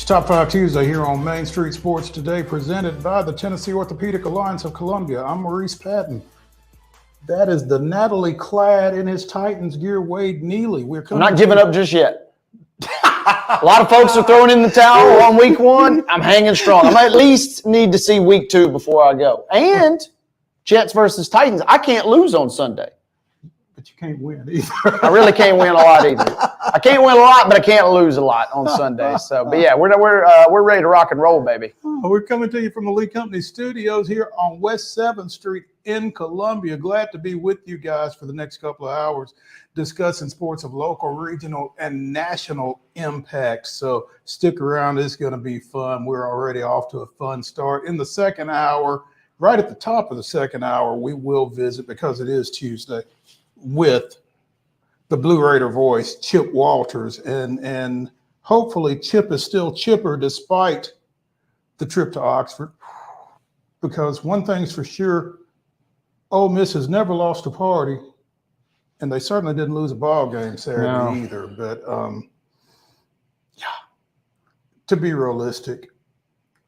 It's Top 5 Tuesday here on Main Street Sports Today, presented by the Tennessee Orthopedic Alliance of Columbia. I'm Maurice Patton. That is the Natalie clad in his Titans gear, Wade Neely. I'm not giving up just yet. A lot of folks are throwing in the towel on week one. I'm hanging strong. I at least need to see week two before I go. And Jets versus Titans. I can't lose on Sunday. But you can't win either. I really can't win a lot either. I can't win a lot, but I can't lose a lot on Sunday. So, but yeah, we're ready to rock and roll, baby. We're coming to you from the Lee Company Studios here on West 7th Street in Columbia. Glad to be with you guys for the next couple of hours discussing sports of local, regional, and national impact. So stick around. It's going to be fun. We're already off to a fun start. In the second hour, right at the top of the second hour, we will visit, because it is Tuesday, with the Blue Raider voice, Chip Walters. And hopefully Chip is still chipper despite the trip to Oxford, because one thing's for sure, Ole Miss has never lost a party, and they certainly didn't lose a ball game Saturday either. But yeah, to be realistic,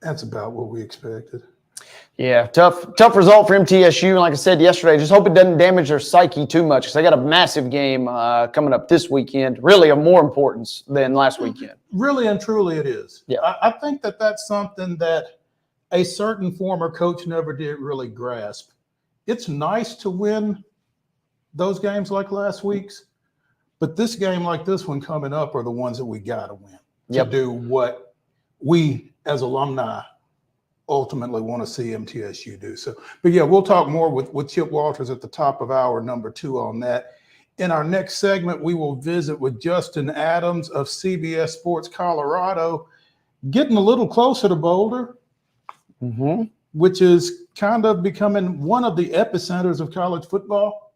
that's about what we expected. Yeah, tough result for MTSU. Like I said yesterday, just hope it doesn't damage their psyche too much, because they got a massive game coming up this weekend, really of more importance than last weekend. Really and truly it is. Yeah. I think that's something that a certain former coach never did really grasp. It's nice to win those games like last week's, but this game like this one coming up are the ones that we got to win to do what we as alumni ultimately want to see MTSU do. So, but yeah, we'll talk more with Chip Walters at the top of hour number 2 on that. In our next segment, we will visit with Justin Adams of CBS Sports Colorado, getting a little closer to Boulder, which is kind of becoming one of the epicenters of college football.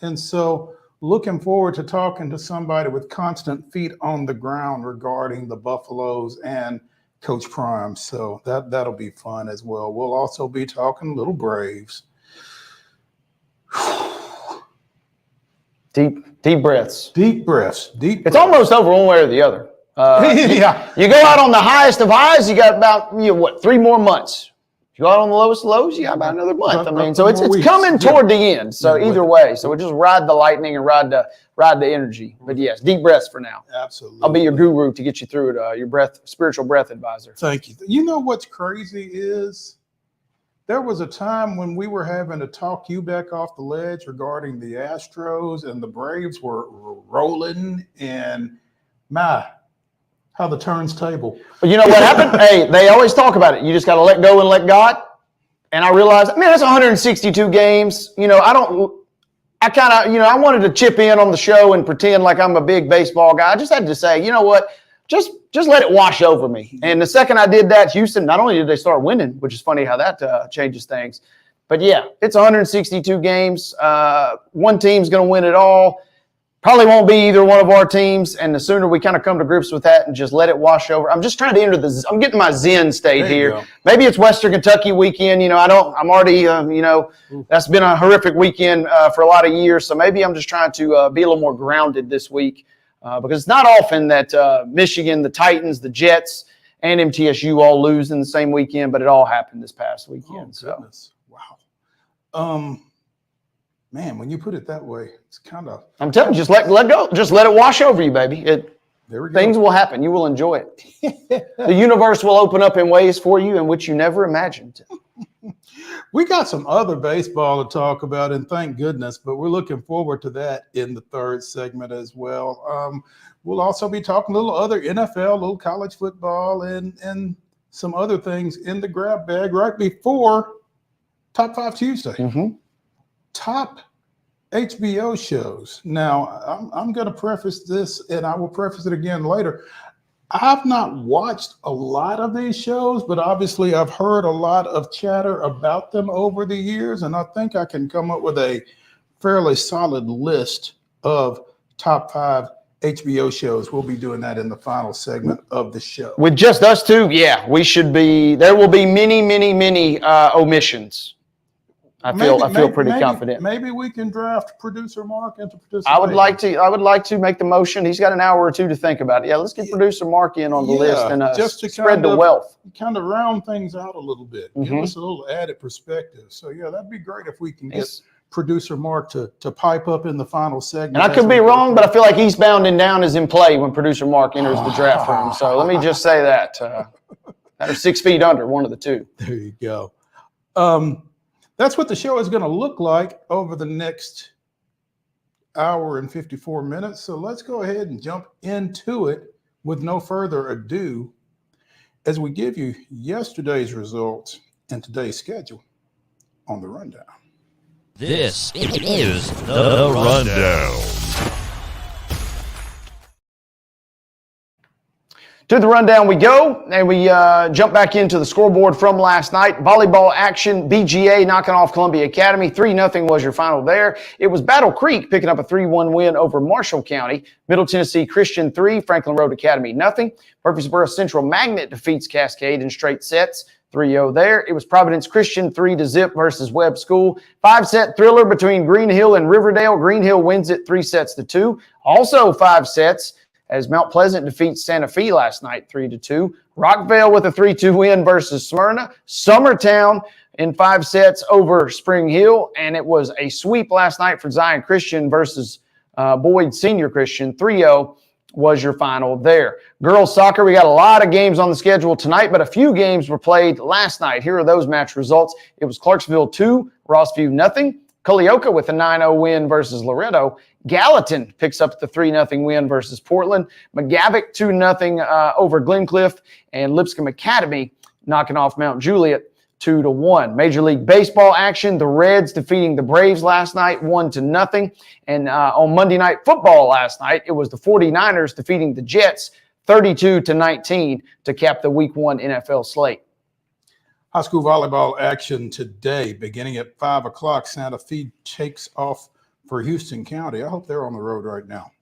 And so looking forward to talking to somebody with constant feet on the ground regarding the Buffaloes and Coach Prime. So that'll be fun as well. We'll also be talking little Braves. Deep breaths. Deep breaths. It's almost over one way or the other. Yeah. You go out on the highest of highs, you got about 3 more months. If you go out on the lowest of lows, you got about another month. I mean, so it's coming toward the end. So either way, so we just ride the lightning and ride the energy. But yes, deep breaths for now. Absolutely. I'll be your guru to get you through it. Your spiritual breath advisor. Thank you. You know what's crazy is there was a time when we were having to talk you back off the ledge regarding the Astros, and the Braves were rolling, and how the turnstable. But you know what happened? Hey, they always talk about it. You just got to let go and let God. And I realized, man, that's 162 games. I wanted to chip in on the show and pretend like I'm a big baseball guy. I just had to say, you know what? Just let it wash over me. And the second I did that, Houston, not only did they start winning, which is funny how that changes things, but yeah, it's 162 games. One team's going to win it all. Probably won't be either one of our teams, and the sooner we kind of come to grips with that and just let it wash over. I'm just trying to enter I'm getting my Zen state here. Maybe it's Western Kentucky weekend. I'm already, that's been a horrific weekend for a lot of years. So maybe I'm just trying to be a little more grounded this week because it's not often that Michigan, the Titans, the Jets, and MTSU all lose in the same weekend, but it all happened this past weekend. Goodness. Wow. Man, when you put it that way, it's kind of. I'm telling you, just let go. Just let it wash over you, baby. There we go. Things will happen. You will enjoy it. The universe will open up in ways for you in which you never imagined. We got some other baseball to talk about, and thank goodness, but we're looking forward to that in the third segment as well. We'll also be talking a little other NFL, a little college football, and some other things in the grab bag right before Top 5 Tuesday. Top HBO shows. Now, I'm going to preface this, and I will preface it again later. I've not watched a lot of these shows, but obviously I've heard a lot of chatter about them over the years, and I think I can come up with a fairly solid list of top 5 HBO shows. We'll be doing that in the final segment of the show. With just us two, yeah, we should be. There will be many, many, many omissions. I feel pretty confident. Maybe we can draft producer Mark into producer. I would like to make the motion. He's got an hour or two to think about it. Yeah, let's get producer Mark in on the list and just to spread the wealth. Kind of round things out a little bit. Give Mm-hmm. us a little added perspective. So yeah, that'd be great if we can get producer Mark to pipe up in the final segment. And I could be wrong, but I feel like Eastbound and Down is in play when producer Mark enters the draft room. So let me just say that. That are 6 feet under, one of the two. There you go. That's what the show is going to look like over the next hour and 54 minutes. So let's go ahead and jump into it with no further ado as we give you yesterday's results and today's schedule on the rundown. This is the rundown. To the rundown we go, and we jump back into the scoreboard from last night. Volleyball action, BGA knocking off Columbia Academy. 3-0 was your final there. It was Battle Creek picking up a 3-1 win over Marshall County. Middle Tennessee Christian 3, Franklin Road Academy 0. Murfreesboro Central Magnet defeats Cascade in straight sets. 3-0 there. It was Providence Christian 3-0 versus Webb School. 5-set thriller between Green Hill and Riverdale. Green Hill wins it 3-2. Also 5 sets as Mount Pleasant defeats Santa Fe last night, 3-2. Rockvale with a 3-2 win versus Smyrna. Summertown in 5 sets over Spring Hill, and it was a sweep last night for Zion Christian versus Boyd Senior Christian. 3-0 was your final there. Girls soccer, we got a lot of games on the schedule tonight, but a few games were played last night. Here are those match results. It was Clarksville 2, Rossview 0. Culleoka with a 9-0 win versus Loretto. Gallatin picks up the 3-0 win versus Portland. McGavick 2-0 over Glencliff. And Lipscomb Academy knocking off Mount Juliet 2-1. Major League Baseball action, the Reds defeating the Braves last night 1-0. And on Monday Night Football last night, it was the 49ers defeating the Jets 32-19 to cap the Week 1 NFL slate. High school volleyball action today, beginning at 5 o'clock. Santa Fe takes off for Houston County. I hope they're on the road right now.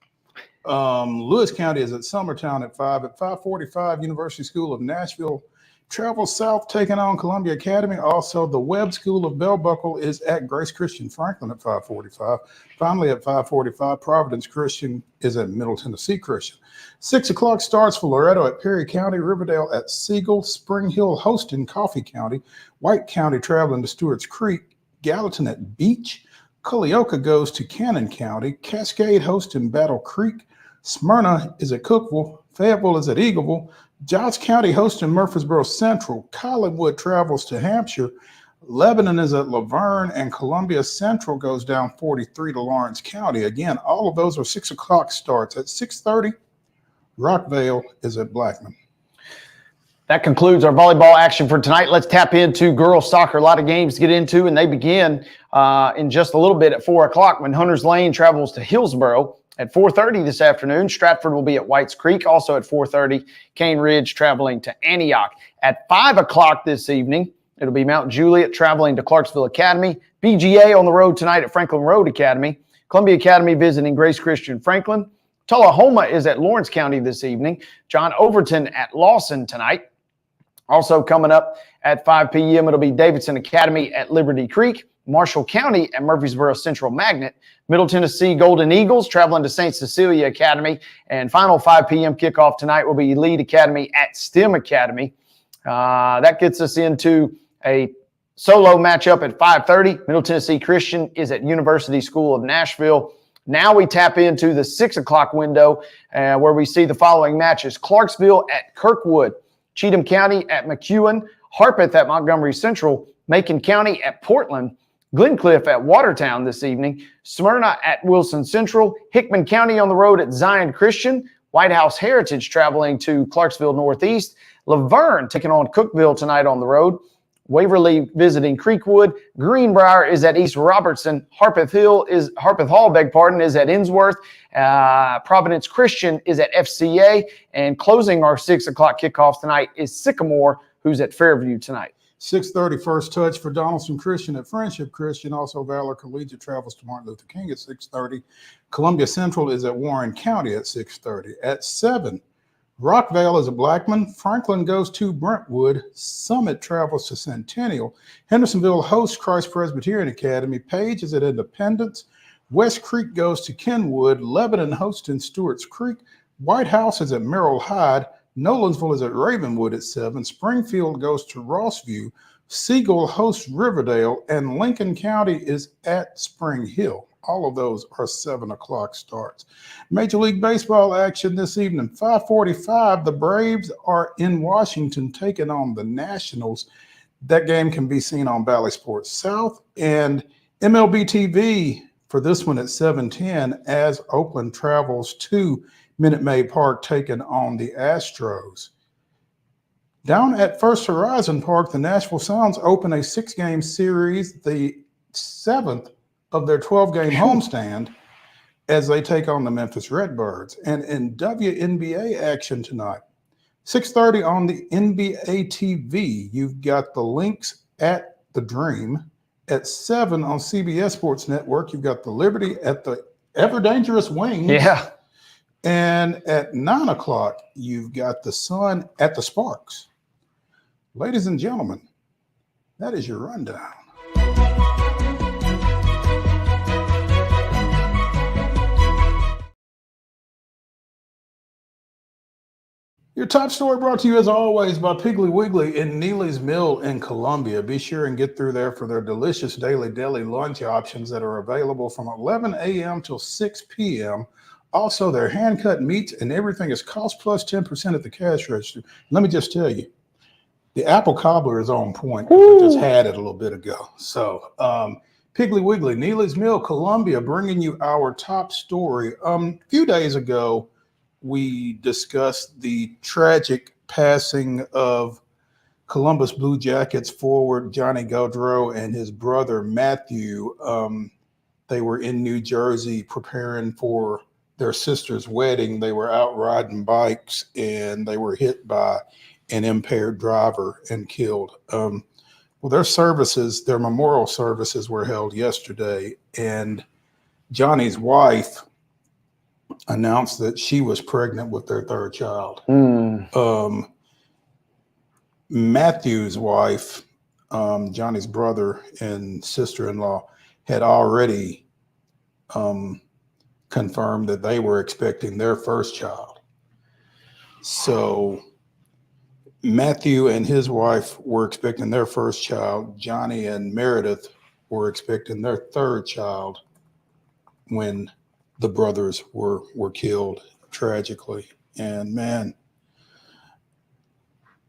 Lewis County is at Summertown at 5. At 5:45, University School of Nashville travels south, taking on Columbia Academy. Also, the Webb School of Bell Buckle is at Grace Christian Franklin at 5:45. Finally, at 5:45, Providence Christian is at Middle Tennessee Christian. 6 o'clock starts for Loretto at Perry County, Riverdale at Siegel, Spring Hill hosting Coffee County, White County traveling to Stewart's Creek, Gallatin at Beach, Culleoka goes to Cannon County, Cascade hosting Battle Creek, Smyrna is at Cookville, Fayetteville is at Eagleville, Giles County hosting Murfreesboro Central, Collinwood travels to Hampshire, Lebanon is at Laverne, and Columbia Central goes down 43 to Lawrence County. Again, all of those are 6 o'clock starts. At 6:30, Rockvale is at Blackman. That concludes our volleyball action for tonight. Let's tap into girls soccer. A lot of games to get into, and they begin in just a little bit at 4 o'clock when Hunters Lane travels to Hillsboro. At 4:30 this afternoon, Stratford will be at Whites Creek. Also at 4:30, Cane Ridge traveling to Antioch. At 5 o'clock this evening, it'll be Mount Juliet traveling to Clarksville Academy. BGA on the road tonight at Franklin Road Academy. Columbia Academy visiting Grace Christian Franklin. Tullahoma is at Lawrence County this evening. John Overton at Lawson tonight. Also coming up at 5 p.m., it'll be Davidson Academy at Liberty Creek. Marshall County at Murfreesboro Central Magnet. Middle Tennessee Golden Eagles traveling to St. Cecilia Academy. And final 5 p.m. kickoff tonight will be Elite Academy at STEM Academy. That gets us into a solo matchup at 5:30. Middle Tennessee Christian is at University School of Nashville. Now we tap into the 6 o'clock window where we see the following matches. Clarksville at Kirkwood. Cheatham County at McEwen. Harpeth at Montgomery Central. Macon County at Portland. Glencliff at Watertown this evening. Smyrna at Wilson Central. Hickman County on the road at Zion Christian. White House Heritage traveling to Clarksville Northeast. Laverne taking on Cookville tonight on the road. Waverly visiting Creekwood. Greenbrier is at East Robertson. Harpeth Hall, is at Innsworth. Providence Christian is at FCA. And closing our 6 o'clock kickoff tonight is Sycamore, who's at Fairview tonight. 6:30 first touch for Donaldson Christian at Friendship Christian. Also, Valor Collegiate travels to Martin Luther King at 6:30. Columbia Central is at Warren County at 6:30. At 7, Rockvale is at Blackman. Franklin goes to Brentwood. Summit travels to Centennial. Hendersonville hosts Christ Presbyterian Academy. Page is at Independence. West Creek goes to Kenwood. Lebanon hosts in Stewart's Creek. White House is at Merrill Hyde. Nolansville is at Ravenwood at 7. Springfield goes to Rossview. Siegel hosts Riverdale. And Lincoln County is at Spring Hill. All of those are 7 o'clock starts. Major League Baseball action this evening, 5:45. The Braves are in Washington taking on the Nationals. That game can be seen on Valley Sports South. And MLB TV for this one at 7:10 as Oakland travels to Minute Maid Park taking on the Astros. Down at First Horizon Park, the Nashville Sounds open a 6-game series, the 7th of their 12-game homestand, as they take on the Memphis Redbirds. And in WNBA action tonight, 6:30 on the NBA TV, you've got the Lynx at the Dream. At 7 on CBS Sports Network, you've got the Liberty at the Ever Dangerous Wings. Yeah. And at 9 o'clock, you've got the Sun at the Sparks. Ladies and gentlemen, that is your rundown. Your top story brought to you, as always, by Piggly Wiggly in Neely's Mill in Columbia. Be sure and get through there for their delicious daily deli lunch options that are available from 11 a.m. till 6 p.m. Also, their hand-cut meats and everything is cost plus 10% at the cash register. Let me just tell you, the apple cobbler is on point. I just had it a little bit ago. So, Piggly Wiggly, Neely's Mill, Columbia, bringing you our top story. A few days ago, we discussed the tragic passing of Columbus Blue Jackets forward Johnny Gaudreau and his brother Matthew. They were in New Jersey preparing for their sister's wedding. They were out riding bikes and they were hit by an impaired driver and killed. Well, their memorial services were held yesterday, and Johnny's wife announced that she was pregnant with their third child. Matthew's wife, Johnny's brother and sister-in-law, had already confirmed that they were expecting their first child. So Matthew and his wife were expecting their first child. Johnny and Meredith were expecting their third child when the brothers were killed tragically. And man,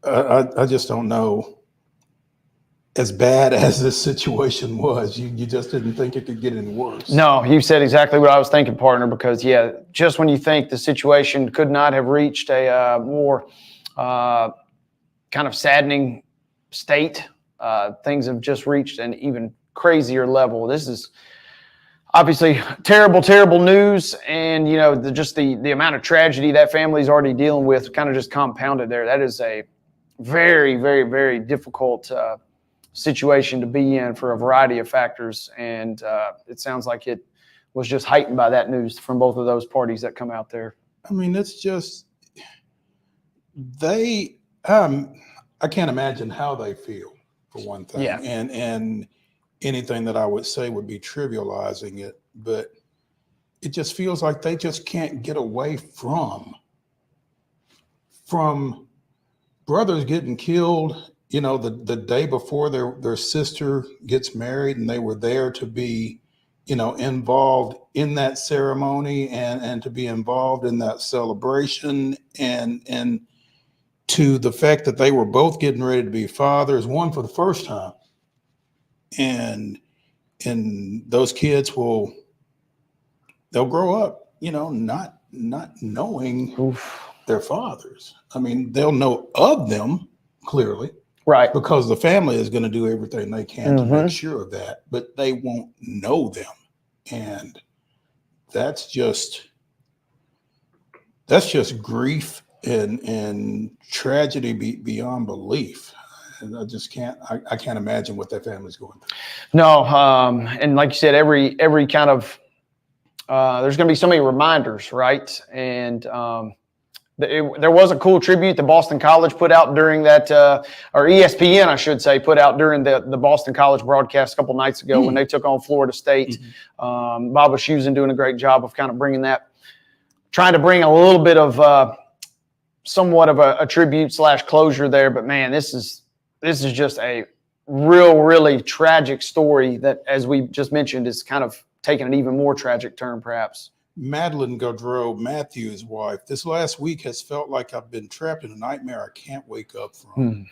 I just don't know. As bad as this situation was, you just didn't think it could get any worse. No, you said exactly what I was thinking, partner, because, yeah, just when you think the situation could not have reached a more kind of saddening state, things have just reached an even crazier level. This is obviously terrible, terrible news. And, you know, the amount of tragedy that family is already dealing with kind of just compounded there. That is a very, very, very difficult situation to be in for a variety of factors. And it sounds like it was just heightened by that news from both of those parties that come out there. I mean, it's just, I can't imagine how they feel, for one thing. Yeah. And anything that I would say would be trivializing it, but it just feels like they just can't get away from brothers getting killed, you know, the day before their sister gets married, and they were there to be, you know, involved in that ceremony and to be involved in that celebration, and to the fact that they were both getting ready to be fathers, one for the first time. And those kids they'll grow up, you know, not knowing their fathers. I mean, they'll know of them clearly, right? Because the family is going to do everything they can to make sure of that, but they won't know them, and that's just grief and tragedy beyond belief. And I can't imagine what that family's going through. No, and like you said, every kind of there's going to be so many reminders, right? And There was a cool tribute that Boston College put out during that, or ESPN, I should say, put out during the Boston College broadcast a couple nights ago when they took on Florida State. Bob Wischusen doing a great job of kind of bringing that, trying to bring a little bit of somewhat of a tribute / closure there. But man, this is just a really tragic story that, as we just mentioned, is kind of taking an even more tragic turn, perhaps. Madeline Gaudreau, Matthew's wife, this last week has felt like I've been trapped in a nightmare I can't wake up from.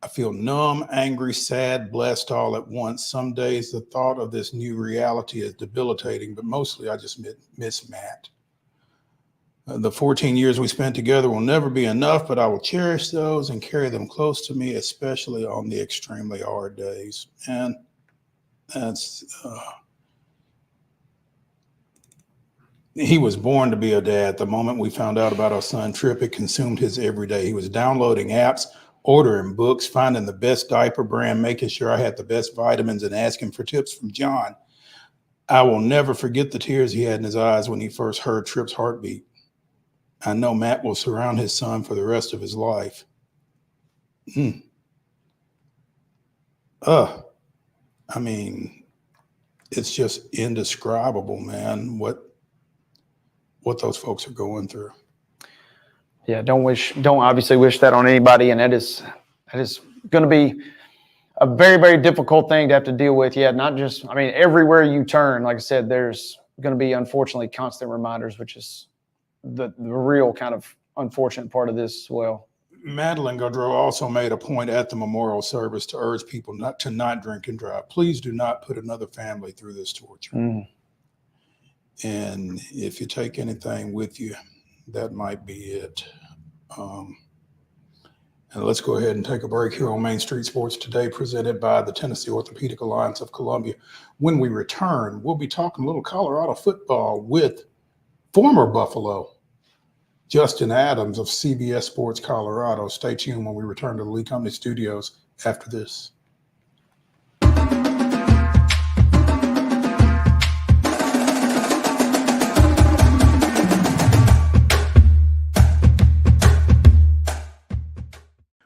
I feel numb, angry, sad, blessed all at once. Some days the thought of this new reality is debilitating, but mostly I just miss Matt. The 14 years we spent together will never be enough, but I will cherish those and carry them close to me, especially on the extremely hard days. And that's... He was born to be a dad. The moment we found out about our son Trip, it consumed his every day. He was downloading apps, ordering books, finding the best diaper brand, making sure I had the best vitamins, and asking for tips from John. I will never forget the tears he had in his eyes when he first heard Trip's heartbeat. I know Matt will surround his son for the rest of his life. I mean, it's just indescribable, man, what those folks are going through. Yeah, don't obviously wish that on anybody, and that is going to be a very difficult thing to have to deal with. Yeah, not just, I mean, everywhere you turn, like I said, there's going to be unfortunately constant reminders, which is the real kind of unfortunate part of this as well. Madeline Gaudreau also made a point at the memorial service to urge people not to drink and drive. Please do not put another family through this torture. And if you take anything with you, that might be it. And let's go ahead and take a break here on Main Street Sports Today, presented by the Tennessee Orthopedic Alliance of Columbia. When we return, we'll be talking a little Colorado football with former Buffalo Justin Adams of CBS Sports Colorado. Stay tuned when we return to the Lee Company Studios after this.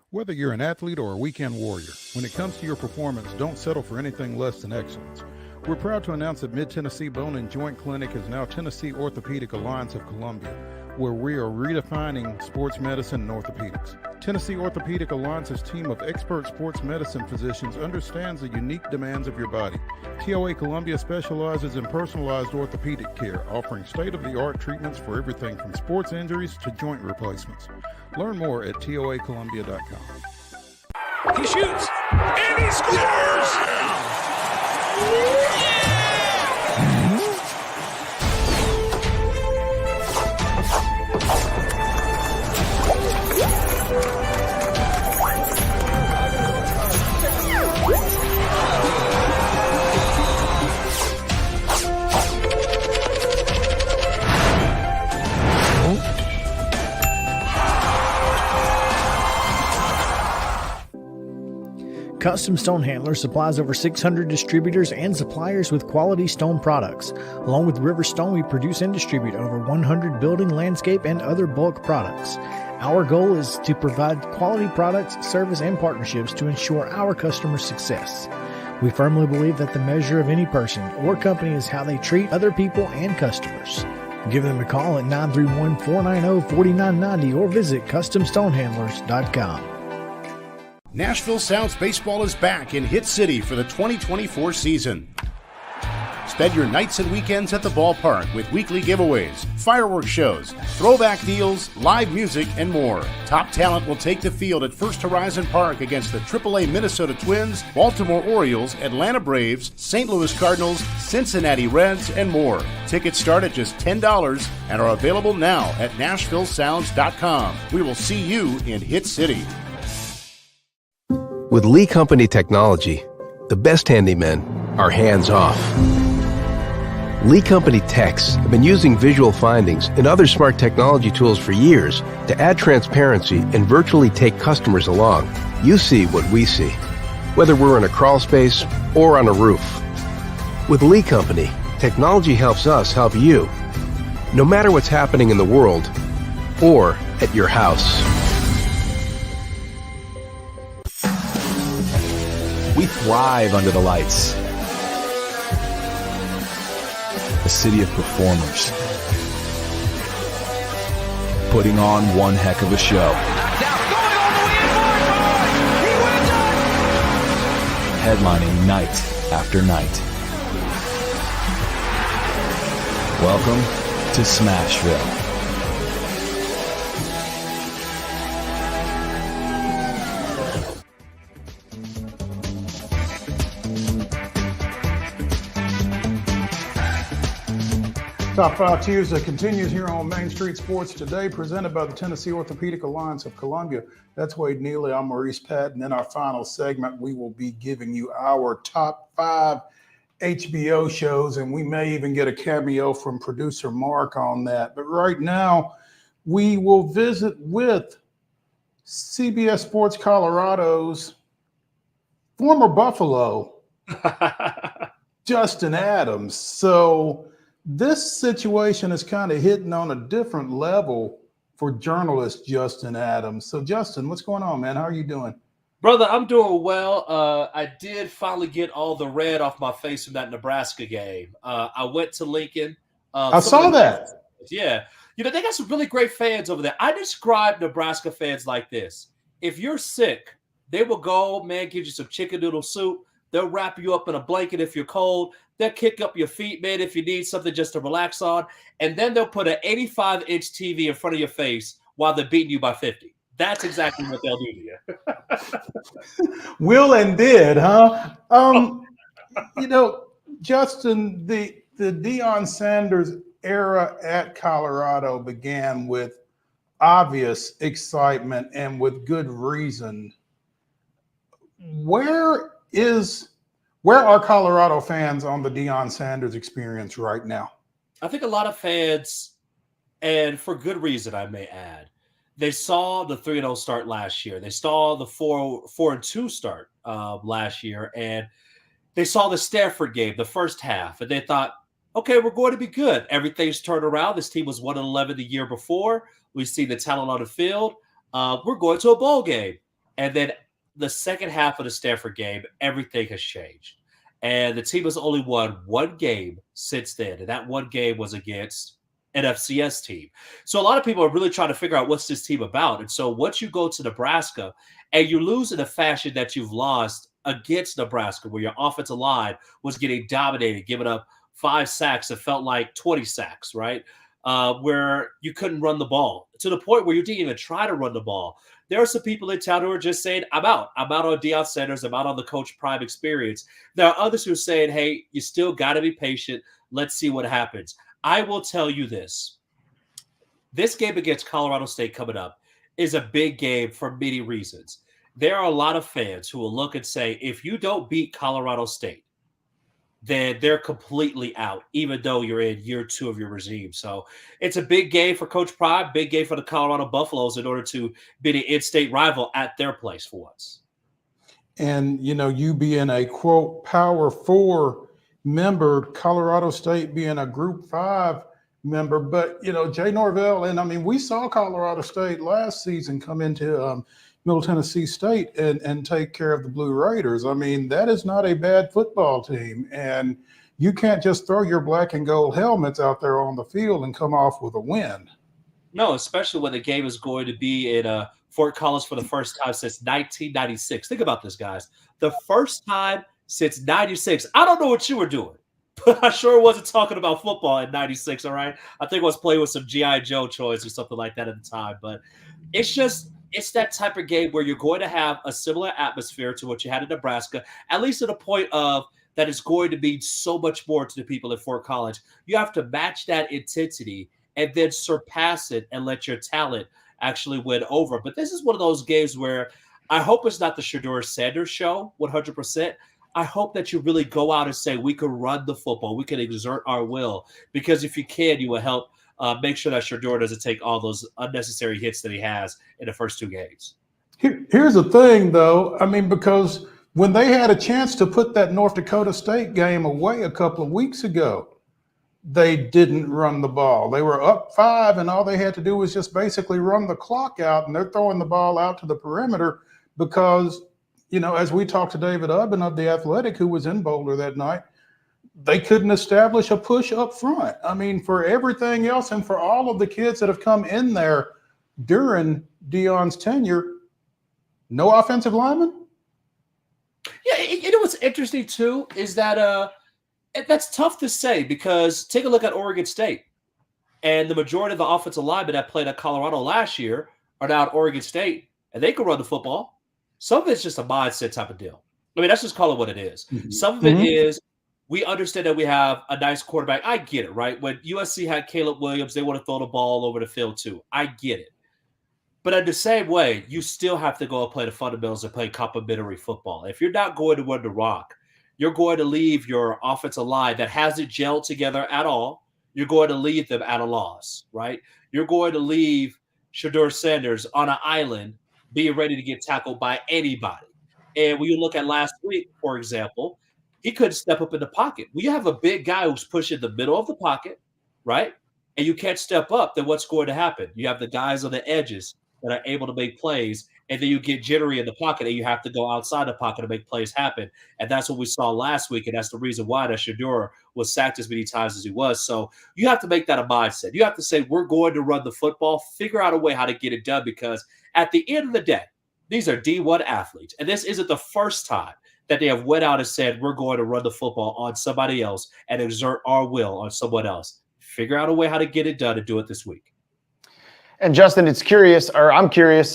Whether you're an athlete or a weekend warrior, when it comes to your performance, don't settle for anything less than excellence. We're proud to announce that Mid-Tennessee Bone and Joint Clinic is now Tennessee Orthopedic Alliance of Columbia, where we are redefining sports medicine and orthopedics. Tennessee Orthopedic Alliance's team of expert sports medicine physicians understands the unique demands of your body. TOA Columbia specializes in personalized orthopedic care, offering state-of-the-art treatments for everything from sports injuries to joint replacements. Learn more at toacolumbia.com. He shoots, and he scores! Custom Stone Handler supplies over 600 distributors and suppliers with quality stone products. Along with River Stone, we produce and distribute over 100 building, landscape, and other bulk products. Our goal is to provide quality products, service, and partnerships to ensure our customers' success. We firmly believe that the measure of any person or company is how they treat other people and customers. Give them a call at 931-490-4990 or visit CustomStonehandlers.com. Nashville Sounds Baseball is back in Hit City for the 2024 season. Spend your nights and weekends at the ballpark with weekly giveaways, fireworks shows, throwback deals, live music, and more. Top talent will take the field at First Horizon Park against the AAA Minnesota Twins, Baltimore Orioles, Atlanta Braves, St. Louis Cardinals, Cincinnati Reds, and more. Tickets start at just $10 and are available now at NashvilleSounds.com. We will see you in Hit City. With Lee Company technology, the best handymen are hands-off. Lee Company techs have been using visual findings and other smart technology tools for years to add transparency and virtually take customers along. You see what we see, whether we're in a crawl space or on a roof. With Lee Company, technology helps us help you. No matter what's happening in the world or at your house. We thrive under the lights. A city of performers, putting on one heck of a show. Headlining night after night. Welcome to Smashville. Top 5 Tuesday continues here on Main Street Sports Today, presented by the Tennessee Orthopedic Alliance of Columbia. That's Wade Neely. I'm Maurice Patton. In our final segment, we will be giving you our top 5 HBO shows, and we may even get a cameo from producer Mark on that. But right now, we will visit with CBS Sports Colorado's former Buffalo, Justin Adams. So this situation is kind of hitting on a different level for journalist Justin Adams. So, Justin, what's going on, man? How are you doing? Brother, I'm doing well. I did finally get all the red off my face from that Nebraska game. I went to Lincoln. I saw that. Yeah. You know, they got some really great fans over there. I describe Nebraska fans like this. If you're sick, they will go, man, give you some chicken noodle soup. They'll wrap you up in a blanket if you're cold. They'll kick up your feet, man, if you need something just to relax on. And then they'll put an 85-inch TV in front of your face while they're beating you by 50. That's exactly what they'll do to you. Will and did, huh? You know, Justin, the Deion Sanders era at Colorado began with obvious excitement and with good reason. Where are Colorado fans on the Deion Sanders experience right now? I think a lot of fans, and for good reason, I may add, they saw the 3-0 start last year. They saw the 4-2 start last year, and they saw the Stanford game, the first half, and they thought, okay, we're going to be good. Everything's turned around. This team was 1-11 the year before. We see the talent on the field. We're going to a bowl game. And then the second half of the Stanford game, everything has changed. And the team has only won one game since then. And that one game was against an FCS team. So a lot of people are really trying to figure out what's this team about. And so once you go to Nebraska and you lose in the fashion that you've lost against Nebraska, where your offensive line was getting dominated, giving up 5 sacks, it felt like 20 sacks, right? Where you couldn't run the ball to the point where you didn't even try to run the ball. There are some people in town who are just saying, I'm out on Deion Sanders. I'm out on the Coach Prime experience. There are others who are saying, hey, you still got to be patient. Let's see what happens. I will tell you this. This game against Colorado State coming up is a big game for many reasons. There are a lot of fans who will look and say, if you don't beat Colorado State, then they're completely out, even though you're in year 2 of your regime. So it's a big game for Coach Prime, big game for the Colorado Buffaloes in order to be the in-state rival at their place for once. And, you know, you being a, quote, Power 4 member, Colorado State being a Group 5 member. But, you know, Jay Norvell, and I mean, we saw Colorado State last season come into Middle Tennessee State and take care of the Blue Raiders. I mean, that is not a bad football team. And you can't just throw your black and gold helmets out there on the field and come off with a win. No, especially when the game is going to be in Fort Collins for the first time since 1996. Think about this, guys. The first time since 96. I don't know what you were doing, but I sure wasn't talking about football in 96, all right? I think I was playing with some G.I. Joe toys or something like that at the time. But it's that type of game where you're going to have a similar atmosphere to what you had in Nebraska, at least to the point of that it's going to mean so much more to the people at Fort Collins. You have to match that intensity and then surpass it and let your talent actually win over. But this is one of those games where I hope it's not the Shedeur Sanders show 100%. I hope that you really go out and say, we can run the football. We can exert our will. Because if you can, you will help make sure that Shedeur doesn't take all those unnecessary hits that he has in the first 2 games. Here's the thing, though. I mean, because when they had a chance to put that North Dakota State game away a couple of weeks ago, they didn't run the ball. They were up 5, and all they had to do was just basically run the clock out, and they're throwing the ball out to the perimeter because, as we talked to David Ubben of The Athletic, who was in Boulder that night, they couldn't establish a push up front. I mean, for everything else and for all of the kids that have come in there during Deion's tenure, no offensive lineman? Yeah, what's interesting too is that that's tough to say because take a look at Oregon State, and the majority of the offensive linemen that played at Colorado last year are now at Oregon State, and they can run the football. Some of it's just a mindset type of deal. I mean, let's just call it what it is. Mm-hmm. Some of it is we understand that we have a nice quarterback. I get it, right? When USC had Caleb Williams, they want to throw the ball over the field too. I get it. But in the same way, you still have to go and play the fundamentals and play complementary football. If you're not going to run the rock, you're going to leave your offensive line that hasn't gelled together at all. You're going to leave them at a loss, right? You're going to leave Shedeur Sanders on an island being ready to get tackled by anybody. And when you look at last week, for example, he couldn't step up in the pocket. When you have a big guy who's pushing the middle of the pocket, right? And you can't step up, then what's going to happen? You have the guys on the edges that are able to make plays, and then you get jittery in the pocket, and you have to go outside the pocket to make plays happen. And that's what we saw last week, and that's the reason why that Shedeur was sacked as many times as he was. So you have to make that a mindset. You have to say, we're going to run the football, figure out a way how to get it done, because at the end of the day, these are D1 athletes, and this isn't the first time that they have went out and said, we're going to run the football on somebody else and exert our will on someone else. Figure out a way how to get it done and do it this week. And Justin, I'm curious.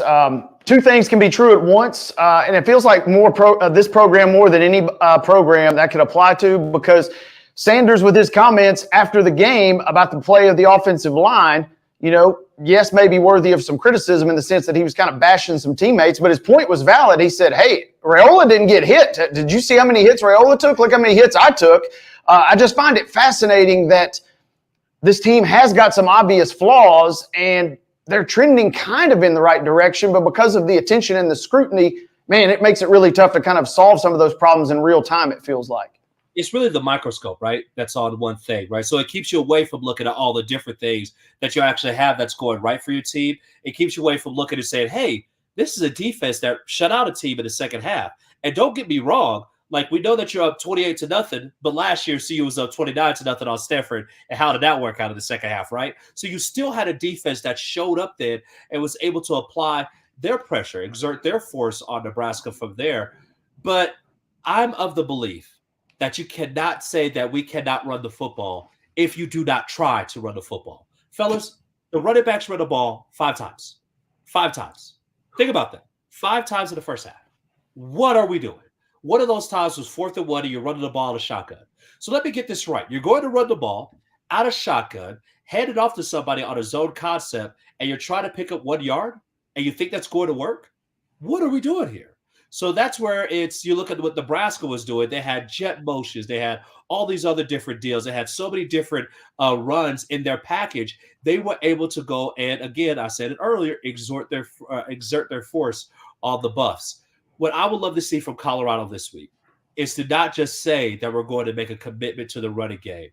Two things can be true at once, and it feels like this program more than any program that could apply to, because Sanders, with his comments after the game about the play of the offensive line, yes, maybe worthy of some criticism in the sense that he was kind of bashing some teammates, but his point was valid. He said, hey, Raiola didn't get hit. Did you see how many hits Raiola took? Look how many hits I took. I just find it fascinating that this team has got some obvious flaws, and they're trending kind of in the right direction, but because of the attention and the scrutiny, man, it makes it really tough to kind of solve some of those problems in real time, it feels like. It's really the microscope, right? That's on one thing, right? So it keeps you away from looking at all the different things that you actually have that's going right for your team. It keeps you away from looking and saying, hey, this is a defense that shut out a team in the second half. And don't get me wrong, like, we know that you're up 28-0, but last year CU was up 29-0 on Stanford. And how did that work out in the second half, right? So you still had a defense that showed up then and was able to apply their pressure, exert their force on Nebraska from there. But I'm of the belief that you cannot say that we cannot run the football if you do not try to run the football. Fellas, the running backs run the ball 5 times. 5 times. Think about that. 5 times in the first half. What are we doing? One of those times was 4th and 1, and you're running the ball out of shotgun. So let me get this right. You're going to run the ball out of shotgun, hand it off to somebody on a zone concept, and you're trying to pick up 1 yard, and you think that's going to work? What are we doing here? So that's where you look at what Nebraska was doing. They had jet motions. They had all these other different deals. They had so many different runs in their package. They were able to go and, again, I said it earlier, exert their force on the Buffs. What I would love to see from Colorado this week is to not just say that we're going to make a commitment to the running game.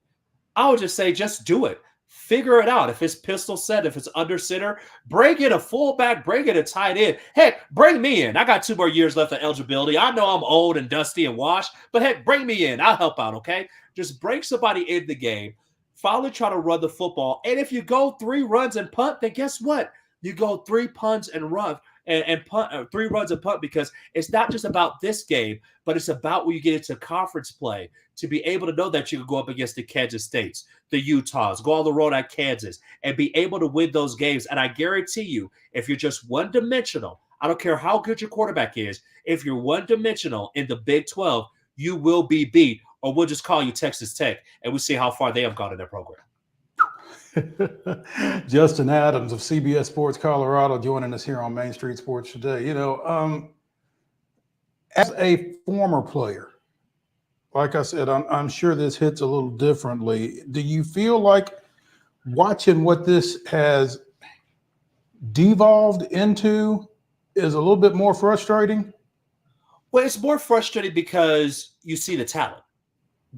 I would just say, just do it. Figure it out. If it's pistol set, if it's under center, bring in a fullback, bring in a tight end. Heck, bring me in. I got 2 more years left of eligibility. I know I'm old and dusty and washed, but heck, bring me in. I'll help out, okay? Just bring somebody in the game. Finally try to run the football. And if you go 3 runs and punt, then guess what? You go 3 punts and run. And punt, 3 runs and punt, because it's not just about this game, but it's about when you get into conference play to be able to know that you can go up against the Kansas States, the Utahs, go on the road at Kansas, and be able to win those games. And I guarantee you, if you're just one-dimensional, I don't care how good your quarterback is, if you're one-dimensional in the Big 12, you will be beat, or we'll just call you Texas Tech, and we'll see how far they have gone in their program. Justin Adams of CBS Sports Colorado joining us here on Main Street Sports today. As a former player, like I said, I'm sure this hits a little differently. Do you feel like watching what this has devolved into is a little bit more frustrating? Well, it's more frustrating because you see the talent.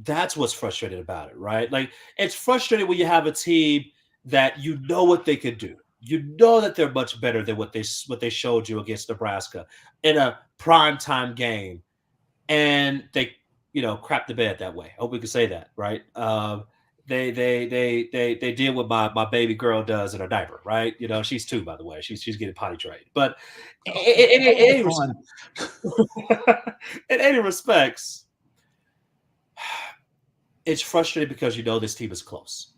That's what's frustrating about it, right? Like, it's frustrating when you have a team that you know what they could do. You know that they're much better than what they showed you against Nebraska in a primetime game, and they crap the bed that way. I hope we can say that, right? They did what my baby girl does in her diaper, right? She's 2, by the way. She's getting potty trained, but in any respects, it's frustrating because this team is close.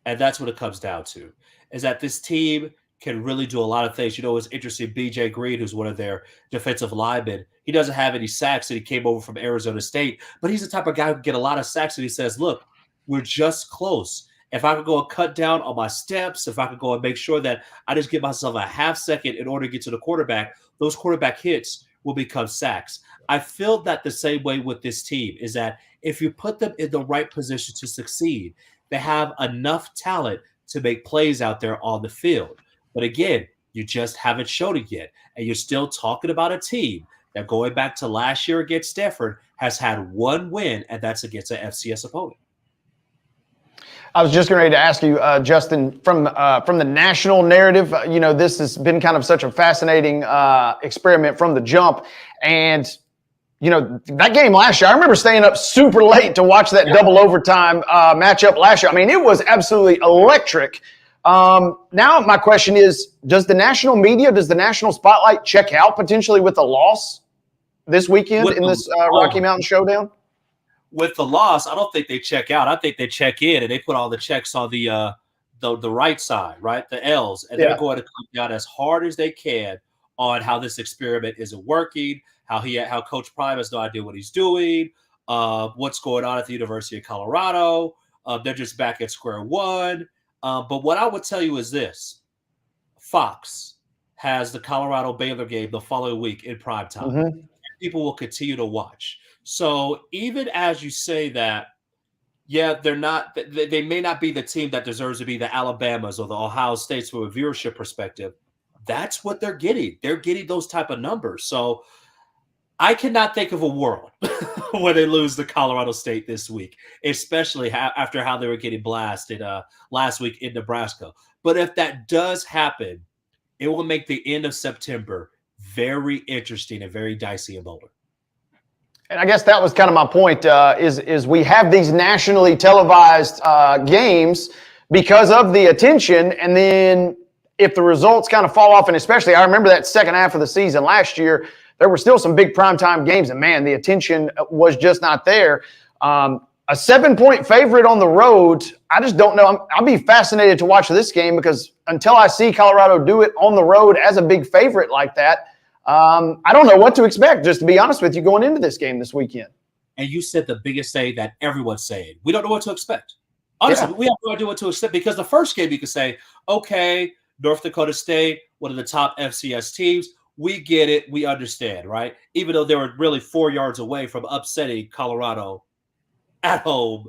And that's what it comes down to, is that this team can really do a lot of things. It's interesting. BJ Green, who's one of their defensive linemen, he doesn't have any sacks, and he came over from Arizona State, but he's the type of guy who can get a lot of sacks, and he says, look, we're just close. If I could go and cut down on my steps, if I could go and make sure that I just give myself a half second in order to get to the quarterback, those quarterback hits will become sacks. I feel that the same way with this team, is that if you put them in the right position to succeed, they have enough talent to make plays out there on the field. But again, you just haven't showed it yet. And you're still talking about a team that, going back to last year against Stanford, has had one win, and that's against an FCS opponent. I was just ready to ask you, Justin, from the national narrative, this has been kind of such a fascinating experiment from the jump. And that game last year, I remember staying up super late to watch that double overtime matchup last year. I mean, it was absolutely electric. Now my question is, does the national media, does the national spotlight check out potentially with a loss this weekend in this Rocky Mountain Showdown? With the loss, I don't think they check out. I think they check in, and they put all the checks on the right side, right? The L's. And they're going to come down as hard as they can on how this experiment isn't working, how Coach Prime has no idea what he's doing, what's going on at the University of Colorado. They're just back at square one. But what I would tell you is this. Fox has the Colorado-Baylor game the following week in primetime. Mm-hmm. People will continue to watch. So even as you say that, they may not be the team that deserves to be the Alabamas or the Ohio States from a viewership perspective. That's what they're getting. They're getting those type of numbers. So I cannot think of a world where they lose to Colorado State this week, especially after how they were getting blasted last week in Nebraska. But if that does happen, it will make the end of September very interesting and very dicey and boulder. And I guess that was kind of my point, is we have these nationally televised games because of the attention, and then if the results kind of fall off, and especially I remember that second half of the season last year, there were still some big primetime games, and man, the attention was just not there. A 7-point favorite on the road, I just don't know. I'll be fascinated to watch this game, because until I see Colorado do it on the road as a big favorite like that, I don't know what to expect, just to be honest with you, going into this game this weekend. And you said the biggest thing that everyone's saying. We don't know what to expect. Honestly, we have no idea what to expect, because the first game you could say, okay, North Dakota State, one of the top FCS teams. We get it. We understand, right? Even though they were really 4 yards away from upsetting Colorado at home.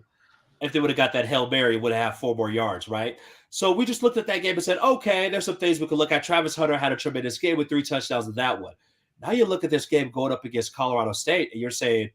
If they would have got that Hail Mary, would have 4 more yards, right? So we just looked at that game and said, okay, there's some things we could look at. Travis Hunter had a tremendous game with 3 touchdowns in that one. Now you look at this game going up against Colorado State, and you're saying,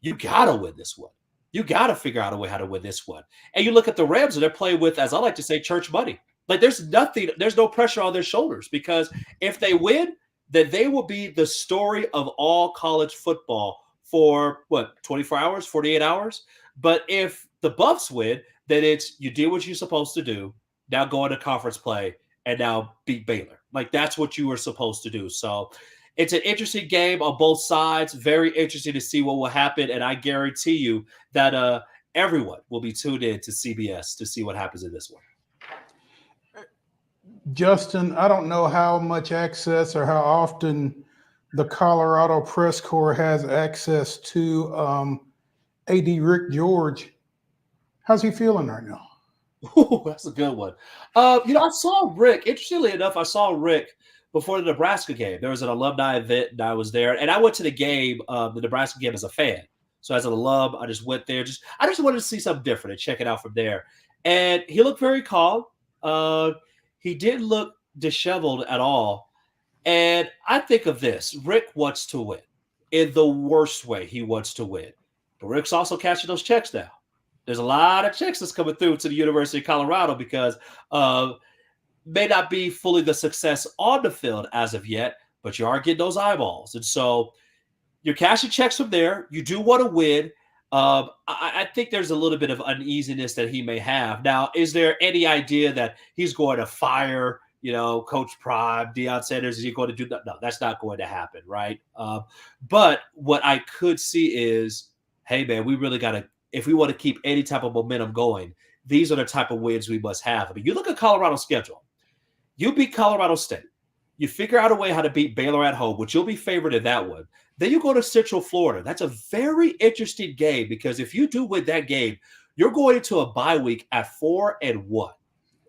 you got to win this one. You got to figure out a way how to win this one. And you look at the Rams, and they're playing with, as I like to say, church money. Like, there's no pressure on their shoulders, because if they win, then they will be the story of all college football for, 24 hours, 48 hours? But if the Buffs win, then it's you did what you're supposed to do, now go into conference play, and now beat Baylor. Like, that's what you were supposed to do. So it's an interesting game on both sides. Very interesting to see what will happen. And I guarantee you that everyone will be tuned in to CBS to see what happens in this one. Justin, I don't know how much access or how often the Colorado press corps has access to AD Rick George. How's he feeling right now? Ooh, that's a good one. I saw Rick. Interestingly enough, I saw Rick before the Nebraska game. There was an alumni event, and I was there. And I went to the game, the Nebraska game, as a fan. So as an alum, I just went there. I just wanted to see something different and check it out from there. And he looked very calm. He didn't look disheveled at all. And I think of this. Rick wants to win in the worst way. He wants to win. But Rick's also cashing those checks now. There's a lot of checks that's coming through to the University of Colorado because may not be fully the success on the field as of yet, but you are getting those eyeballs. And so you're cashing checks from there. You do want to win. I think there's a little bit of uneasiness that he may have. Now, is there any idea that he's going to fire, Coach Prime, Deion Sanders? Is he going to do that? No, that's not going to happen, right? But what I could see is, hey, man, we really got to, if we want to keep any type of momentum going, these are the type of wins we must have. I mean, you look at Colorado's schedule. You beat Colorado State. You figure out a way how to beat Baylor at home, which you'll be favored in that one. Then you go to Central Florida. That's a very interesting game because if you do win that game, you're going into a bye week at 4-1.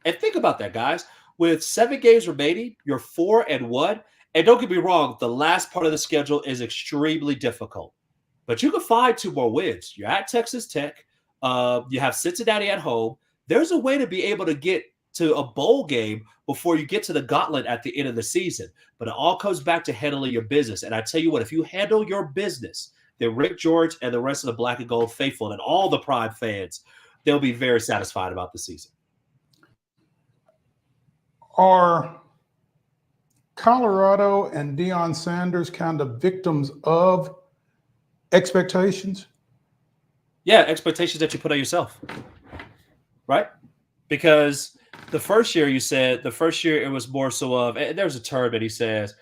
And think about that, guys. With 7 games remaining, you're 4-1. And don't get me wrong, the last part of the schedule is extremely difficult. But you can find 2 more wins. You're at Texas Tech. You have Cincinnati at home. There's a way to be able to get to a bowl game before you get to the gauntlet at the end of the season. But it all comes back to handling your business. And I tell you what, if you handle your business, then Rick George and the rest of the Black and Gold faithful and all the Prime fans, they'll be very satisfied about the season. Are Colorado and Deion Sanders kind of victims of expectations? Yeah, expectations that you put on yourself, right? Because the first year it was more so of, and there's a term that he says,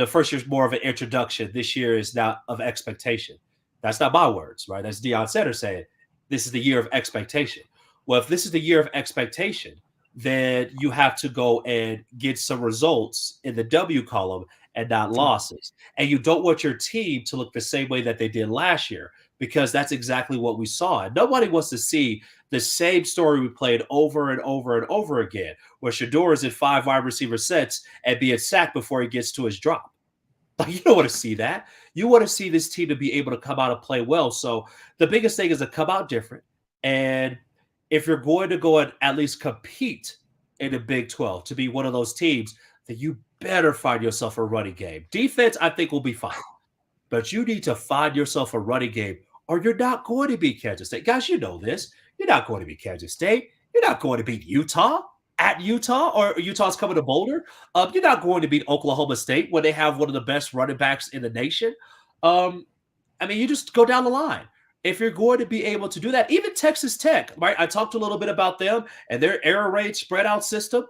first year's more of an introduction. This year is not of expectation. That's not my words, right? That's Deion Sanders saying this is the year of expectation. Well, if this is the year of expectation, then you have to go and get some results in the W column and not losses. And you don't want your team to look the same way that they did last year, because that's exactly what we saw. And nobody wants to see the same story we played over and over and over again, where Shedeur is in 5 wide receiver sets and being sacked before he gets to his drop. Like, you don't want to see that. You want to see this team to be able to come out and play well. So the biggest thing is to come out different. And if you're going to go and at least compete in the Big 12 to be one of those teams, then you better find yourself a running game. Defense, I think, will be fine. But you need to find yourself a running game, or you're not going to beat Kansas State. Guys, you know this. You're not going to beat Kansas State. You're not going to beat Utah at Utah, or Utah's coming to Boulder. You're not going to beat Oklahoma State when they have one of the best running backs in the nation. You just go down the line. If you're going to be able to do that, even Texas Tech, right? I talked a little bit about them and their air raid spread out system.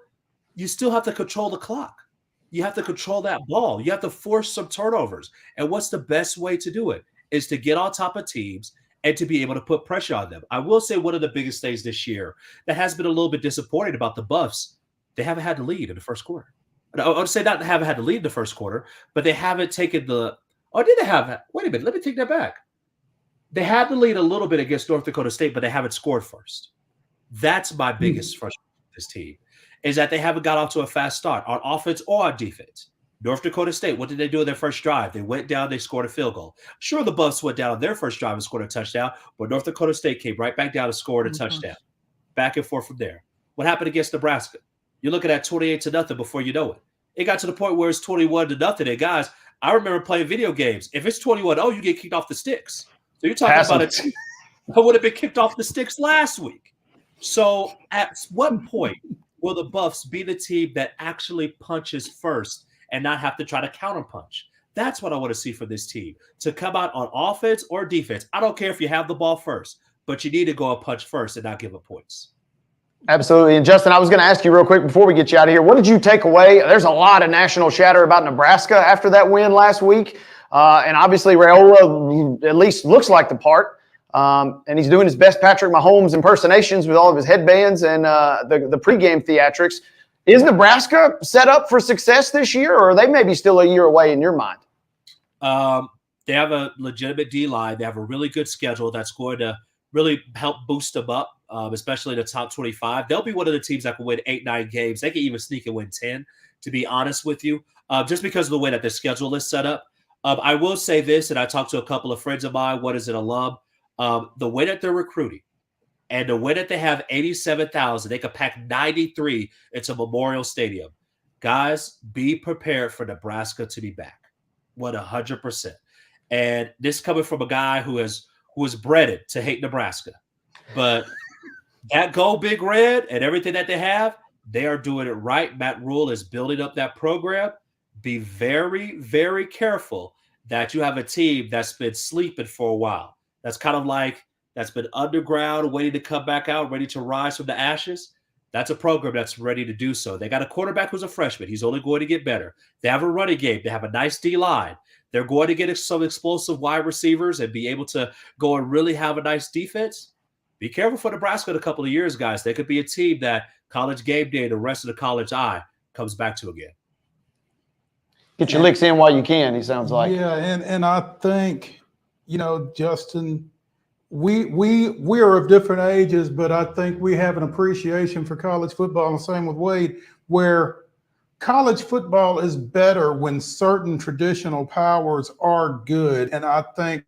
You still have to control the clock. You have to control that ball. You have to force some turnovers. And what's the best way to do it is to get on top of teams and to be able to put pressure on them. I will say one of the biggest things this year that has been a little bit disappointing about the Buffs, they haven't had the lead in the first quarter. I would say not they haven't had the lead in the first quarter, but they haven't taken the – or did they have that? Wait a minute. Let me take that back. They had the lead a little bit against North Dakota State, but they haven't scored first. That's my biggest frustration with this team, is that they haven't got off to a fast start on offense or on defense. North Dakota State, what did they do in their first drive? They went down, they scored a field goal. Sure, the Buffs went down on their first drive and scored a touchdown, but North Dakota State came right back down and scored a touchdown. Back and forth from there. What happened against Nebraska? You're looking at 28-0 before you know it. It got to the point where it's 21-0. And guys, I remember playing video games. If it's 21-0, you get kicked off the sticks. So you're talking about a team that would have been kicked off the sticks last week. So at what point will the Buffs be the team that actually punches first and not have to try to counterpunch? That's what I want to see for this team, to come out on offense or defense. I don't care if you have the ball first, but you need to go and punch first and not give up points. Absolutely. And Justin, I was going to ask you real quick before we get you out of here, what did you take away? There's a lot of national chatter about Nebraska after that win last week. And obviously Raiola at least looks like the part. And he's doing his best Patrick Mahomes impersonations with all of his headbands and the pregame theatrics. Is Nebraska set up for success this year, or are they maybe still a year away in your mind? They have a legitimate D-line. They have a really good schedule that's going to really help boost them up, especially the top 25. They'll be one of the teams that can win 8-9 games. They can even sneak and win 10, to be honest with you, just because of the way that their schedule is set up. I will say this, and I talked to a couple of friends of mine, what is it, alum, the way that they're recruiting and the way that they have 87,000, they could pack 93 into Memorial Stadium. Guys, be prepared for Nebraska to be back. 100%. And this coming from a guy who has who is breaded to hate Nebraska. But that Go Big Red and everything that they have, they are doing it right. Matt Rule is building up that program. Be very, very careful that you have a team that's been sleeping for a while. That's kind of like that's been underground, waiting to come back out, ready to rise from the ashes. That's a program that's ready to do so. They got a quarterback who's a freshman. He's only going to get better. They have a running game. They have a nice D-line. They're going to get some explosive wide receivers and be able to go and really have a nice defense. Be careful for Nebraska in a couple of years, guys. They could be a team that College Game Day, the rest of the college eye, comes back to again. Get your licks in while you can, he sounds like. Yeah, and I think, Justin, we are of different ages, but I think we have an appreciation for college football, and the same with Wade, where college football is better when certain traditional powers are good. And I think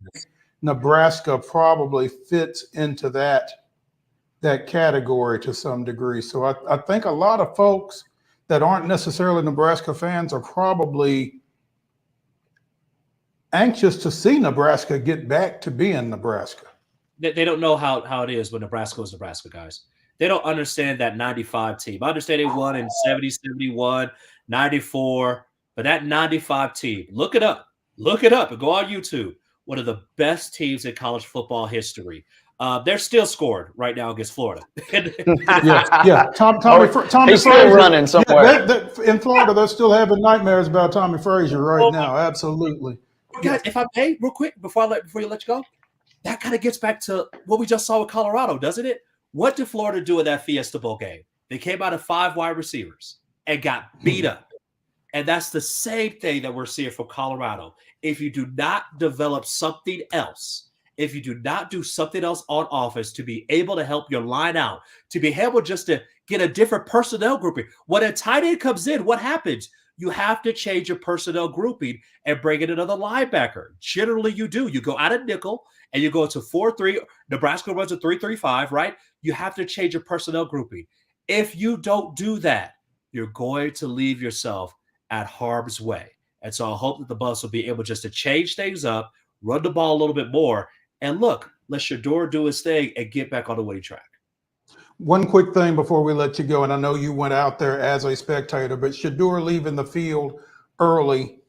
Nebraska probably fits into that category to some degree. So I think a lot of folks that aren't necessarily Nebraska fans are probably anxious to see Nebraska get back to being Nebraska. They don't know how it is when Nebraska was Nebraska, guys. They don't understand that 95 team. I understand they won in 70, 71, 94, but that 95 team, look it up and go on YouTube. One of the best teams in college football history. They're still scored right now against Florida. Yeah. Tommy he's still Frazier, running somewhere. In Florida, they're still having nightmares about Tommy Frazier right now. Absolutely. Guys, if I may, real quick, before you let you go, that kind of gets back to what we just saw with Colorado, doesn't it? What did Florida do in that Fiesta Bowl game? They came out of 5 wide receivers and got beat up. And that's the same thing that we're seeing from Colorado. If you do not develop something else, if you do not do something else on offense to be able to help your line out, to be able just to get a different personnel grouping. When a tight end comes in, what happens? You have to change your personnel grouping and bring in another linebacker. Generally, you do. You go out of nickel and you go to 4-3. Nebraska runs a 3-3-5, right? You have to change your personnel grouping. If you don't do that, you're going to leave yourself at harm's way. And so I hope that the Buffs will be able just to change things up, run the ball a little bit more, and look, let Shedeur do his thing and get back on the winning track. One quick thing before we let you go, and I know you went out there as a spectator, but Shedeur leaving the field early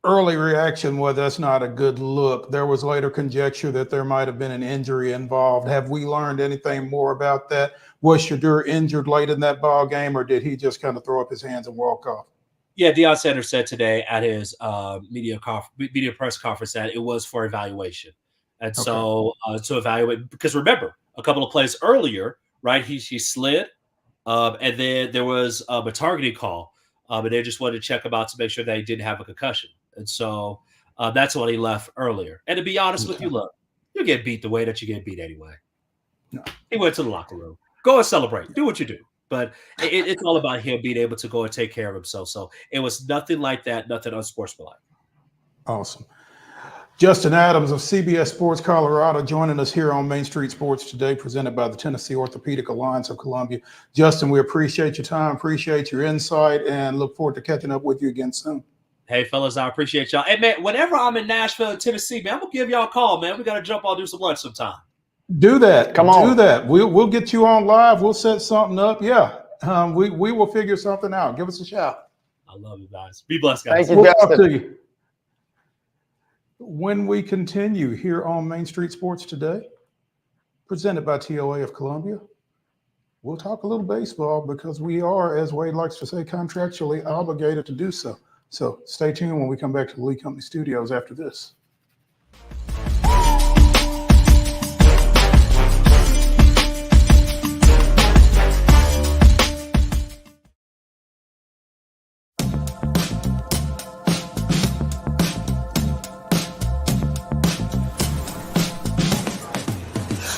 reaction was that's not a good look. There was later conjecture that there might have been an injury involved. Have we learned anything more about that? Was Shedeur injured late in that ball game, or did he just kind of throw up his hands and walk off? Yeah, Deion Sanders said today at his media press conference that it was for evaluation. And so to evaluate, because remember, a couple of plays earlier, right, he slid, and then there was a targeting call, and they just wanted to check him out to make sure that he didn't have a concussion. And so that's when he left earlier. And to be honest with you, look, you get beat the way that you get beat anyway. No. He went to the locker room. Go and celebrate. Do what you do. But it's all about him being able to go and take care of himself. So it was nothing like that, nothing unsportsmanlike. Awesome. Justin Adams of CBS Sports Colorado joining us here on Main Street Sports today, presented by the Tennessee Orthopedic Alliance of Columbia. Justin, we appreciate your time, appreciate your insight, and look forward to catching up with you again soon. Hey, fellas, I appreciate y'all. Hey, man, whenever I'm in Nashville and Tennessee, man, I'm going to give y'all a call, man. We got to jump on, do some lunch sometime. Do that. Come on. Do that. We'll get you on live. We'll set something up. Yeah. We will figure something out. Give us a shout. I love you guys. Be blessed, guys. Thank you, We'll talk Justin. to you. When we continue here on Main Street Sports today, presented by TOA of Columbia, we'll talk a little baseball because we are, as Wade likes to say, contractually obligated to do so. So stay tuned when we come back to the Lee Company Studios after this.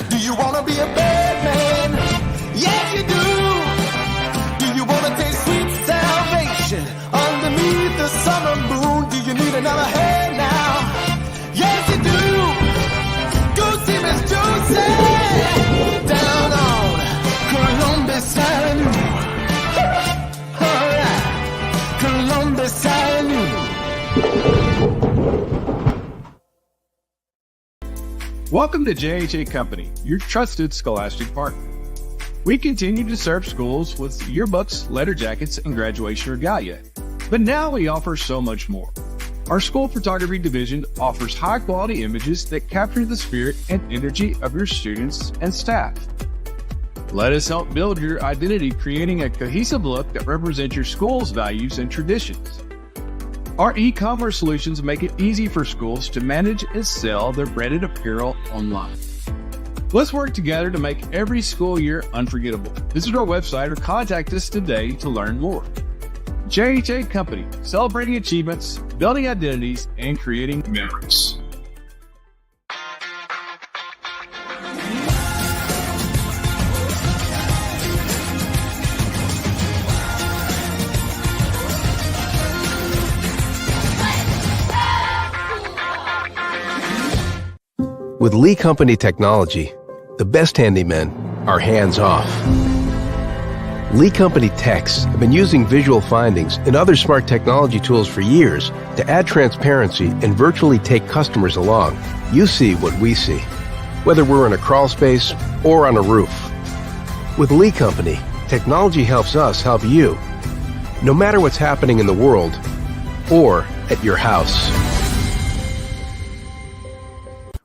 Do you want to be a bad man? Yes, you do. Do you want to taste sweet salvation underneath the summer moon? Do you need another hand now? Yes, you do. Go see Miss Josie down on Columbus Avenue. All right, Columbus Avenue. Welcome to JHA Company, your trusted scholastic partner. We continue to serve schools with yearbooks, letter jackets, and graduation regalia. But now we offer so much more. Our school photography division offers high-quality images that capture the spirit and energy of your students and staff. Let us help build your identity, creating a cohesive look that represents your school's values and traditions. Our e-commerce solutions make it easy for schools to manage and sell their branded apparel online. Let's work together to make every school year unforgettable. Visit our website or contact us today to learn more. JHA Company, celebrating achievements, building identities, and creating memories. With Lee Company technology, the best handymen are hands-off. Lee Company techs have been using visual findings and other smart technology tools for years to add transparency and virtually take customers along. You see what we see, whether we're in a crawl space or on a roof. With Lee Company, technology helps us help you, no matter what's happening in the world or at your house.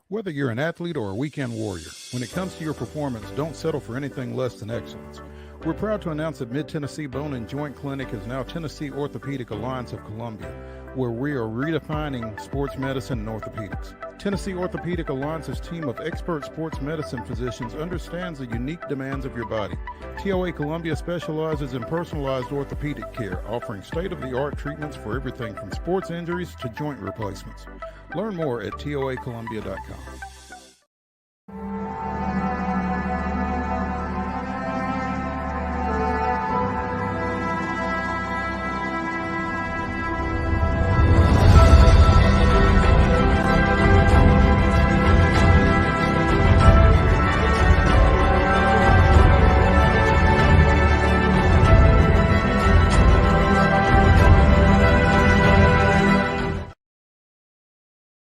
Whether you're an athlete or a weekend warrior, when it comes to your performance, don't settle for anything less than excellence. We're proud to announce that Mid-Tennessee Bone and Joint Clinic is now Tennessee Orthopedic Alliance of Columbia, where we are redefining sports medicine and orthopedics. Tennessee Orthopedic Alliance's team of expert sports medicine physicians understands the unique demands of your body. TOA Columbia specializes in personalized orthopedic care, offering state-of-the-art treatments for everything from sports injuries to joint replacements. Learn more at toacolumbia.com.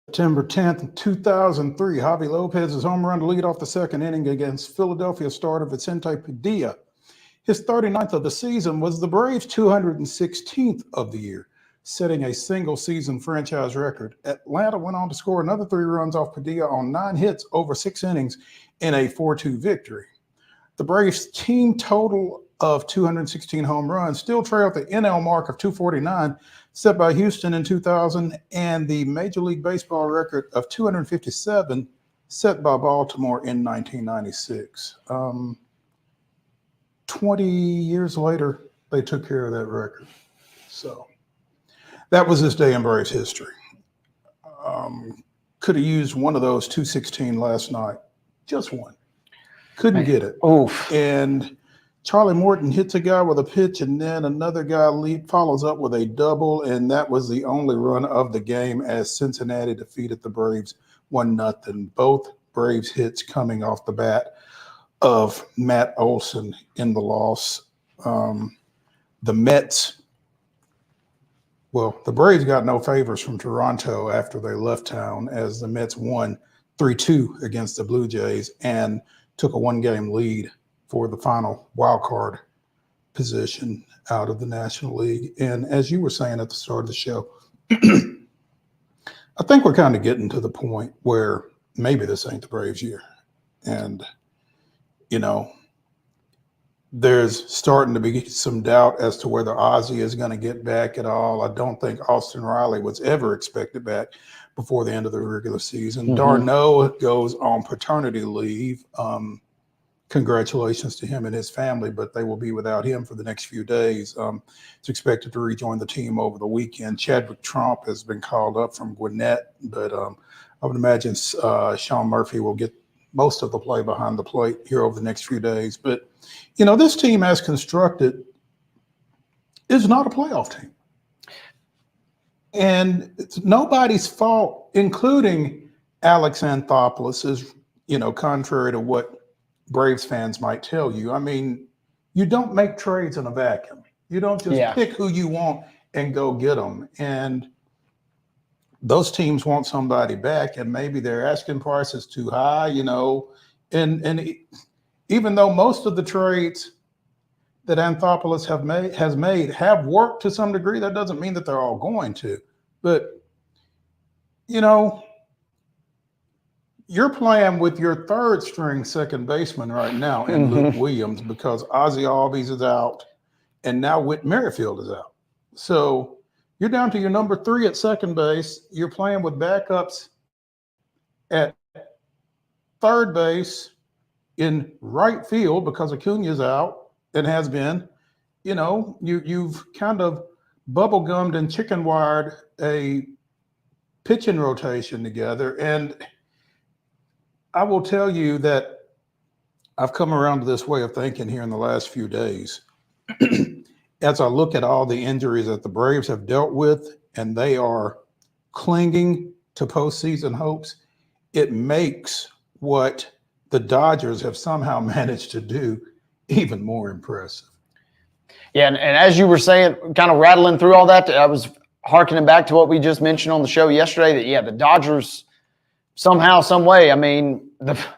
September 10th, 2003, Javi Lopez's home run to lead off the second inning against Philadelphia starter Vicente Padilla. His 39th of the season was the Braves' 216th of the year, setting a single-season franchise record. Atlanta went on to score another 3 runs off Padilla on 9 hits over 6 innings in a 4-2 victory. The Braves' team total of 216 home runs still trailed the NL mark of 249 set by Houston in 2000 and the Major League Baseball record of 257 set by Baltimore in 1996. 20 years later, they took care of that record. So that was this day in Braves history. Could have used one of those 216 last night. Just one. Couldn't get it. Oof. And Charlie Morton hits a guy with a pitch, and then another guy follows up with a double, and that was the only run of the game as Cincinnati defeated the Braves 1-0. Both Braves hits coming off the bat of Matt Olson in the loss. The Mets, well, the Braves got no favors from Toronto after they left town as the Mets won 3-2 against the Blue Jays and took a 1-game lead for the final wild card position out of the National League. And as you were saying at the start of the show, I think we're kind of getting to the point where maybe this ain't the Braves year. And, you know, there's starting to be some doubt as to whether Ozzie is going to get back at all. I don't think Austin Riley was ever expected back before the end of the regular season. Darno goes on paternity leave. Congratulations to him and his family, but they will be without him for the next few days. It's expected to rejoin the team over the weekend. Chadwick Trump has been called up from Gwinnett, but I would imagine Sean Murphy will get most of the play behind the plate here over the next few days. But, you know, this team as constructed is not a playoff team. And it's nobody's fault, including Alex Anthopoulos, you know, contrary to what Braves fans might tell you. I mean, you don't make trades in a vacuum. You don't just pick who you want and go get them. And those teams want somebody back, and maybe their asking price is too high, and even though most of the trades that Anthopoulos has made have worked to some degree, that doesn't mean that they're all going to. But you're playing with your third string second baseman right now in Luke Williams, because Ozzie Albies is out and now Whit Merrifield is out. So you're down to your number 3 at second base. You're playing with backups at third base, in right field because Acuna's out and has been. You've kind of bubble gummed and chicken wired a pitching rotation together. And I will tell you that I've come around to this way of thinking here in the last few days. As I look at all the injuries that the Braves have dealt with, and they are clinging to postseason hopes, it makes what the Dodgers have somehow managed to do even more impressive. Yeah, and as you were saying, kind of rattling through all that, I was hearkening back to what we just mentioned on the show yesterday, that, the Dodgers somehow, some way,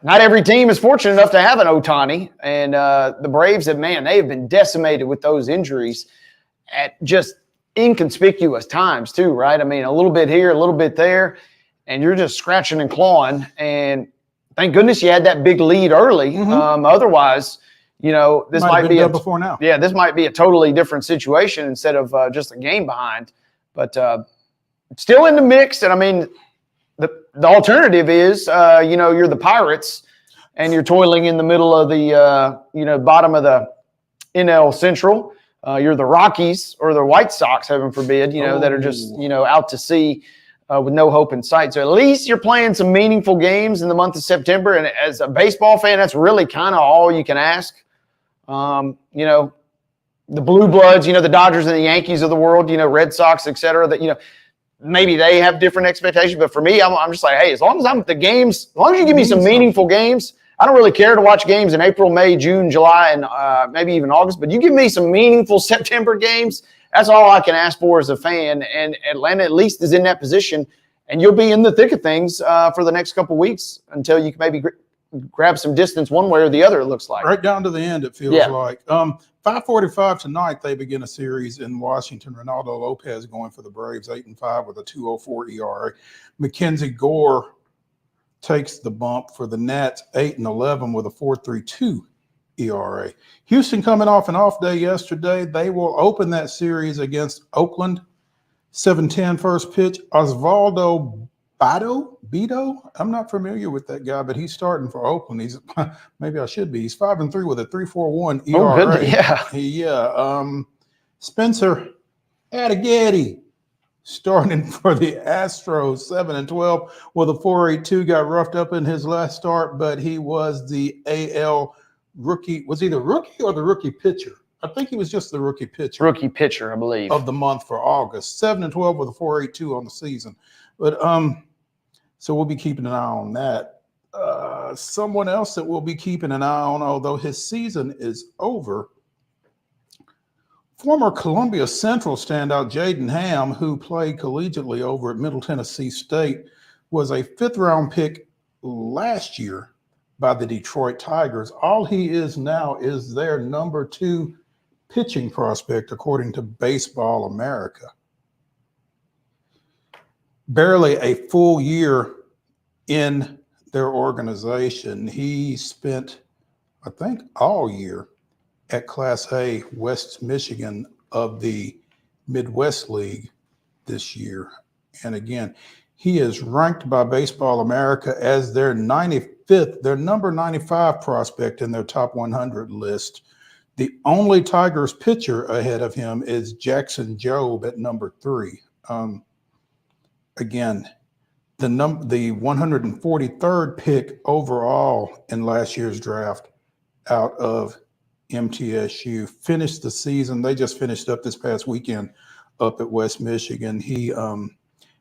not every team is fortunate enough to have an Ohtani, and the Braves they have been decimated with those injuries at just inconspicuous times too, right? A little bit here, a little bit there, and you're just scratching and clawing, and thank goodness you had that big lead early. Otherwise, this might be before now. Yeah, this might be a totally different situation instead of just a game behind. But still in the mix. And the alternative is, you're the Pirates and you're toiling in the middle of the, bottom of the NL Central. You're the Rockies or the White Sox, heaven forbid, that are just, out to sea with no hope in sight. So at least you're playing some meaningful games in the month of September. And as a baseball fan, that's really kind of all you can ask. The Blue Bloods, the Dodgers and the Yankees of the world, Red Sox, et cetera, that, maybe they have different expectations. But for me, I'm just like, hey, as long as I'm at the games, as long as you give me some meaningful games, I don't really care to watch games in April, May, June, July, and maybe even August. But you give me some meaningful September games, that's all I can ask for as a fan. And Atlanta at least is in that position, and you'll be in the thick of things for the next couple of weeks until you can maybe grab some distance one way or the other, it looks like. Right down to the end, it feels like. 5:45 tonight, they begin a series in Washington. Ronaldo Lopez going for the Braves, 8-5 with a 2.04 ERA. Mackenzie Gore takes the bump for the Nats, 8-11 with a 4.32 ERA. Houston coming off an off day yesterday. They will open that series against Oakland. 7:10 first pitch. Osvaldo Bido? I'm not familiar with that guy, but he's starting for Oakland. He's maybe I should be. He's 5-3 with a 3.41 ERA. Oh, good. Yeah. Spencer Adighetti starting for the Astros, 7-12 with a 4.82. Got roughed up in his last start, but he was the AL rookie. Was he the rookie or the rookie pitcher? I think he was just the rookie pitcher. Rookie pitcher, I believe. Of the month for August. 7-12 with a 4.82 on the season. But so we'll be keeping an eye on that. Someone else that we'll be keeping an eye on, although his season is over, former Columbia Central standout Jaden Ham, who played collegiately over at Middle Tennessee State, was a 5th-round pick last year by the Detroit Tigers. All he is now is their number 2 pitching prospect, according to Baseball America. Barely a full year in their organization. He spent, I think, all year at Class A West Michigan of the Midwest League this year. And again, he is ranked by Baseball America as their 95th, their number 95 prospect in their top 100 list. The only Tigers pitcher ahead of him is Jackson Jobe at number 3. Again, the 143rd pick overall in last year's draft out of MTSU, finished the season. They just finished up this past weekend up at West Michigan. He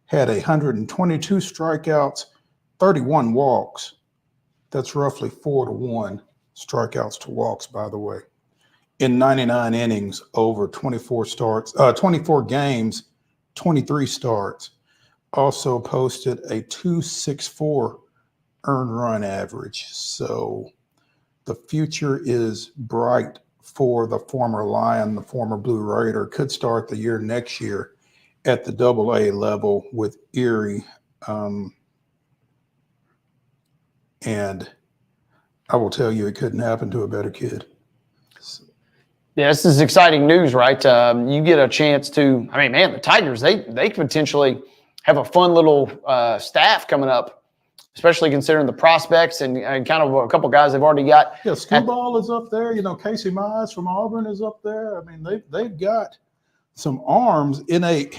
had 122 strikeouts, 31 walks. That's roughly 4-1 strikeouts to walks, by the way, in 99 innings over 24 games, 23 starts. also posted a 2.64 earned run average. So the future is bright for the former Lion, the former Blue Raider. Could start the year next year at the AA level with Erie. And I will tell you, it couldn't happen to a better kid. Yeah, this is exciting news, right? You get a chance to, I mean, man, the Tigers, they could potentially have a fun little staff coming up, especially considering the prospects and kind of a couple guys they've already got. Yeah, Skubal is up there. You know, Casey Mize from Auburn is up there. I mean, they've got some arms in a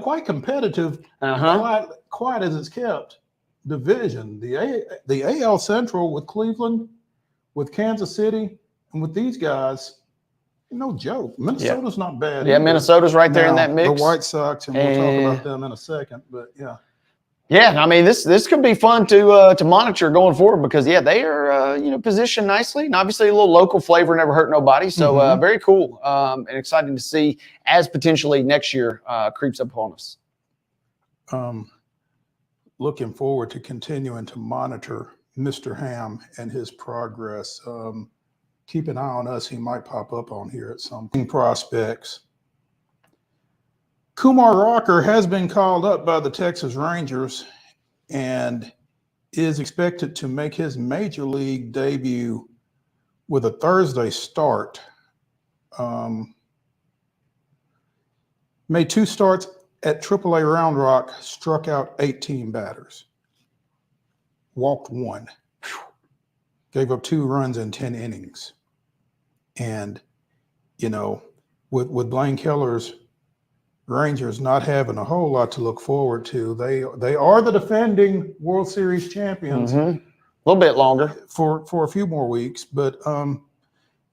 quite competitive, quiet as it's kept division. The AL Central with Cleveland, with Kansas City, and with these guys, no joke. Minnesota's not bad. Yeah, either. Minnesota's right there in Now, that mix. The White Sox, and we'll talk about them in a second. But yeah. Yeah, I mean this could be fun to monitor going forward because they are positioned nicely and obviously a little local flavor never hurt nobody. So very cool and exciting to see as potentially next year creeps up on us. Looking forward to continuing to monitor Mr. Ham and his progress. Keep an eye on us. He might pop up on here at some point. Prospects. Kumar Rocker has been called up by the Texas Rangers and is expected to make his major league debut with a Thursday start. Made 2 starts at AAA Round Rock, struck out 18 batters, walked 1, gave up 2 runs in 10 innings. And, with Blaine Keller's Rangers not having a whole lot to look forward to, they are the defending World Series champions. A little bit longer. For a few more weeks. But,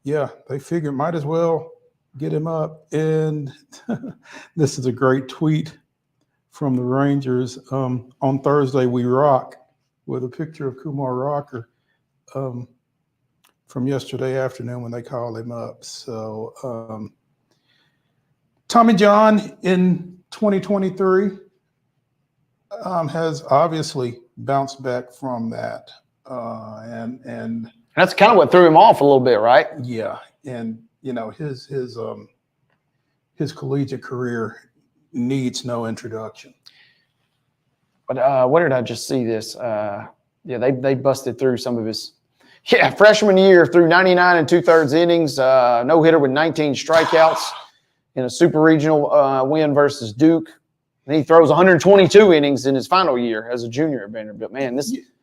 they figure might as well get him up. And this is a great tweet from the Rangers. On Thursday, we rock, with a picture of Kumar Rocker from yesterday afternoon when they called him up. So Tommy John in 2023 has obviously bounced back from that. And that's kind of what threw him off a little bit, right? Yeah. And, his collegiate career needs no introduction. But where did I just see this? They busted through some of his freshman year through 99 2/3 innings, no hitter with 19 strikeouts in a super regional win versus Duke. And he throws 122 innings in his final year as a junior at Vanderbilt. Man,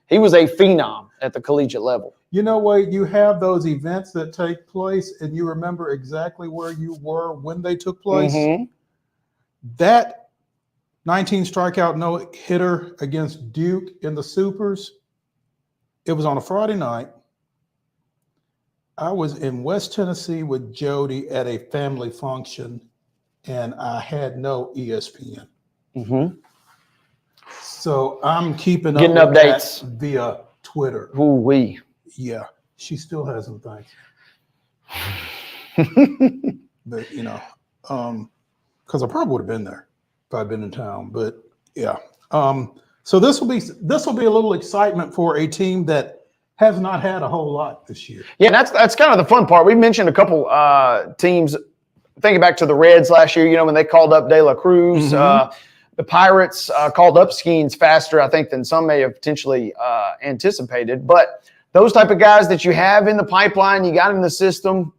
he was a phenom at the collegiate level. You know what? You have those events that take place and you remember exactly where you were when they took place. That 19 strikeout no hitter against Duke in the Supers, it was on a Friday night. I was in West Tennessee with Jody at a family function, and I had no ESPN. So I'm keeping up getting with updates that via Twitter. Ooh-wee. Yeah, she still has some things. But because I probably would have been there if I'd been in town. But yeah, so this will be a little excitement for a team that has not had a whole lot this year. Yeah, that's kind of the fun part. We mentioned a couple teams. Thinking back to the Reds last year, when they called up De La Cruz, the Pirates called up Skeens faster, I think, than some may have potentially anticipated. But those type of guys that you have in the pipeline, you got in the system.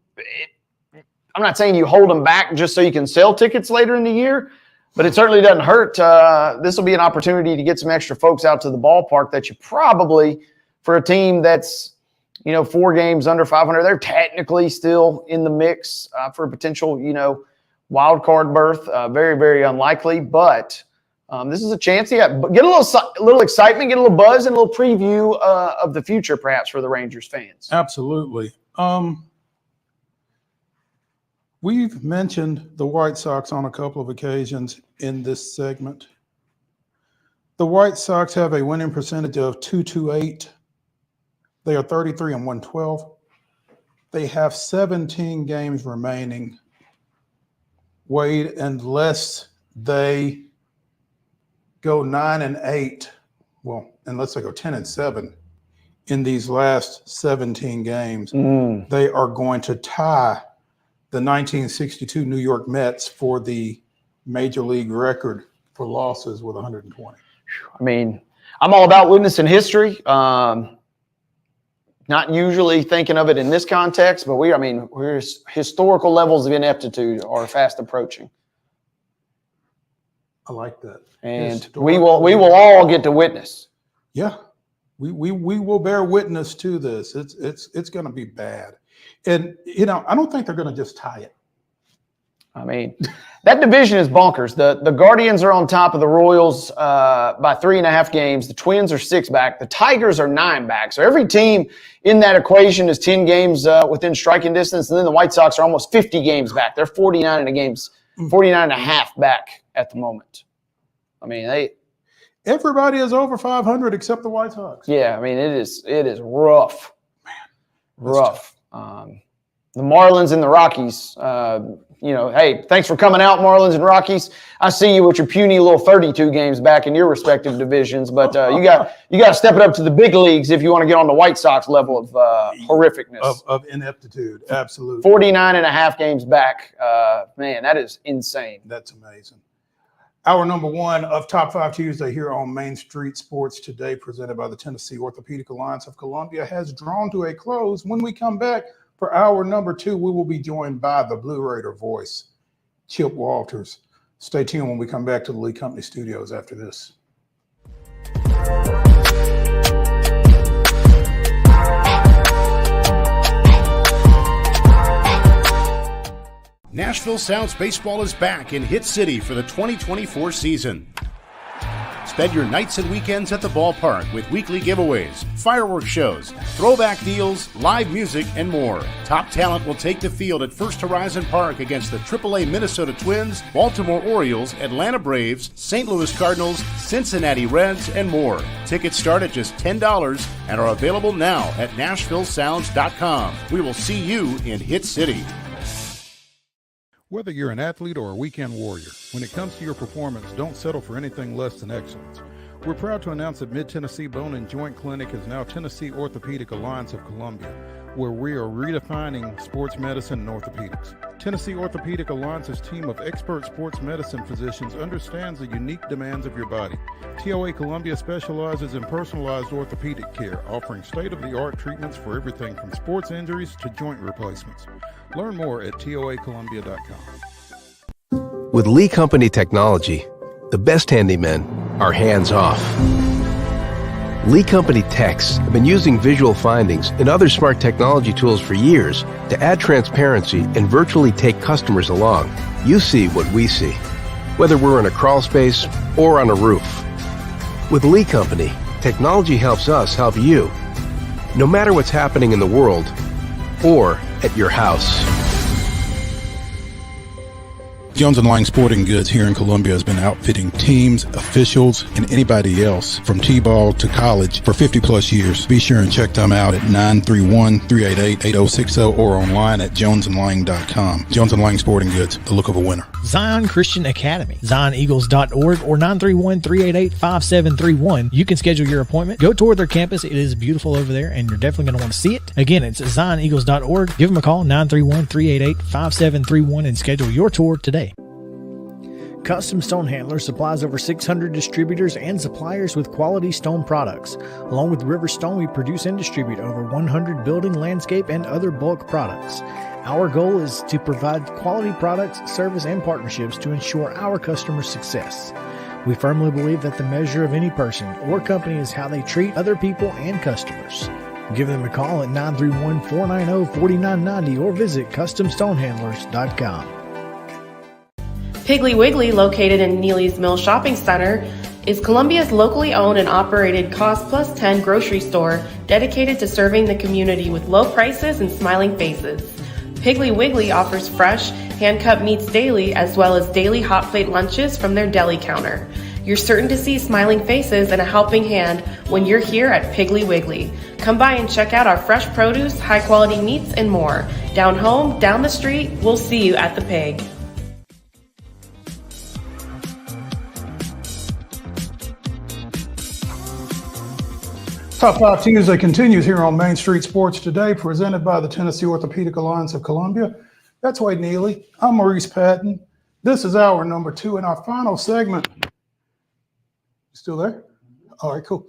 I'm not saying you hold them back just so you can sell tickets later in the year, but it certainly doesn't hurt. This will be an opportunity to get some extra folks out to the ballpark that you probably, for a team that's 4 games under 500, they're technically still in the mix for a potential, wild card berth. Very, very unlikely, but this is a chance to get a little excitement, get a little buzz, and a little preview of the future, perhaps, for the Rangers fans. Absolutely. We've mentioned the White Sox on a couple of occasions in this segment. The White Sox have a winning percentage of .228. They are 33-112. They have 17 games remaining. Wade, unless they go 9-8, well, unless they go 10-7 in these last 17 games, they are going to tie the 1962 New York Mets for the major league record for losses with 120. I mean, I'm all about witnessing history. Not usually thinking of it in this context, but we're historical levels of ineptitude are fast approaching. I like that. And we will all get to witness. Yeah. We will bear witness to this. It's going to be bad. And, I don't think they're going to just tie it. I mean, that division is bonkers. The Guardians are on top of the Royals by 3.5 games. The Twins are 6 back. The Tigers are 9 back. So every team in that equation is 10 games within striking distance. And then the White Sox are almost 50 games back. They're 49.5 back at the moment. I mean, everybody is over 500 except the White Sox. Yeah, I mean, it is rough. Man, rough. The Marlins and the Rockies, hey, thanks for coming out, Marlins and Rockies. I see you with your puny little 32 games back in your respective divisions, but you got to step it up to the big leagues if you want to get on the White Sox level of horrificness. Of ineptitude, absolutely. 49.5 games back. Man, that is insane. That's amazing. Hour number 1 of Top 5 Tuesday here on Main Street Sports Today, presented by the Tennessee Orthopedic Alliance of Columbia, has drawn to a close. When we come back for hour number 2, we will be joined by the Blue Raider voice, Chip Walters. Stay tuned when we come back to the Lee Company studios after this. Nashville Sounds Baseball is back in Hit City for the 2024 season. Spend your nights and weekends at the ballpark with weekly giveaways, fireworks shows, throwback deals, live music, and more. Top talent will take the field at First Horizon Park against the AAA Minnesota Twins, Baltimore Orioles, Atlanta Braves, St. Louis Cardinals, Cincinnati Reds, and more. Tickets start at just $10 and are available now at NashvilleSounds.com. We will see you in Hit City. Whether you're an athlete or a weekend warrior, when it comes to your performance, don't settle for anything less than excellence. We're proud to announce that Mid-Tennessee Bone and Joint Clinic is now Tennessee Orthopedic Alliance of Columbia, where we are redefining sports medicine and orthopedics. Tennessee Orthopedic Alliance's team of expert sports medicine physicians understands the unique demands of your body. TOA Columbia specializes in personalized orthopedic care, offering state-of-the-art treatments for everything from sports injuries to joint replacements. Learn more at toacolumbia.com. With Lee Company technology, the best handymen are hands-off. Lee Company techs have been using visual findings and other smart technology tools for years to add transparency and virtually take customers along. You see what we see, whether we're in a crawl space or on a roof. With Lee Company, technology helps us help you, no matter what's happening in the world or at your house. Jones & Lang Sporting Goods here in Columbia has been outfitting teams, officials, and anybody else from T-ball to college for 50 plus years. Be sure and check them out at 931-388-8060 or online at jonesandlang.com. Jones & Lang Sporting Goods, the look of a winner. Zion Christian Academy, zioneagles.org or 931-388-5731. You can schedule your appointment. Go tour their campus. It is beautiful over there, and you're definitely going to want to see it. Again, it's zioneagles.org. Give them a call, 931-388-5731, and schedule your tour today. Custom Stone Handlers supplies over 600 distributors and suppliers with quality stone products. Along with River Stone, we produce and distribute over 100 building, landscape, and other bulk products. Our goal is to provide quality products, service, and partnerships to ensure our customers' success. We firmly believe that the measure of any person or company is how they treat other people and customers. Give them a call at 931-490-4990 or visit CustomStonehandlers.com. Piggly Wiggly, located in Neely's Mill Shopping Center, is Columbia's locally owned and operated Cost Plus 10 grocery store dedicated to serving the community with low prices and smiling faces. Piggly Wiggly offers fresh, hand-cut meats daily as well as daily hot plate lunches from their deli counter. You're certain to see smiling faces and a helping hand when you're here at Piggly Wiggly. Come by and check out our fresh produce, high-quality meats, and more. Down home, down the street, we'll see you at the Pig. Top 5 Tuesday continues here on Main Street Sports Today, presented by the Tennessee Orthopedic Alliance of Columbia. That's Wade Neely. I'm Maurice Patton. This is hour number 2 in our final segment. You still there? All right, cool.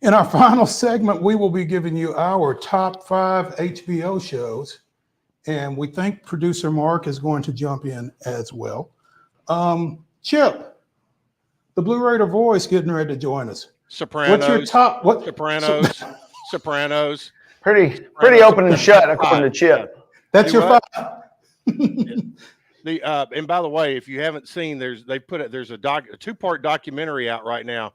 In our final segment, we will be giving you our top 5 HBO shows, and we think producer Mark is going to jump in as well. Chip, the Blue Raider voice, getting ready to join us. Sopranos. What's your top? What? Sopranos. Pretty open and shut, according to Chip. That's your 5. And by the way, if you haven't seen, there's a 2-part documentary out right now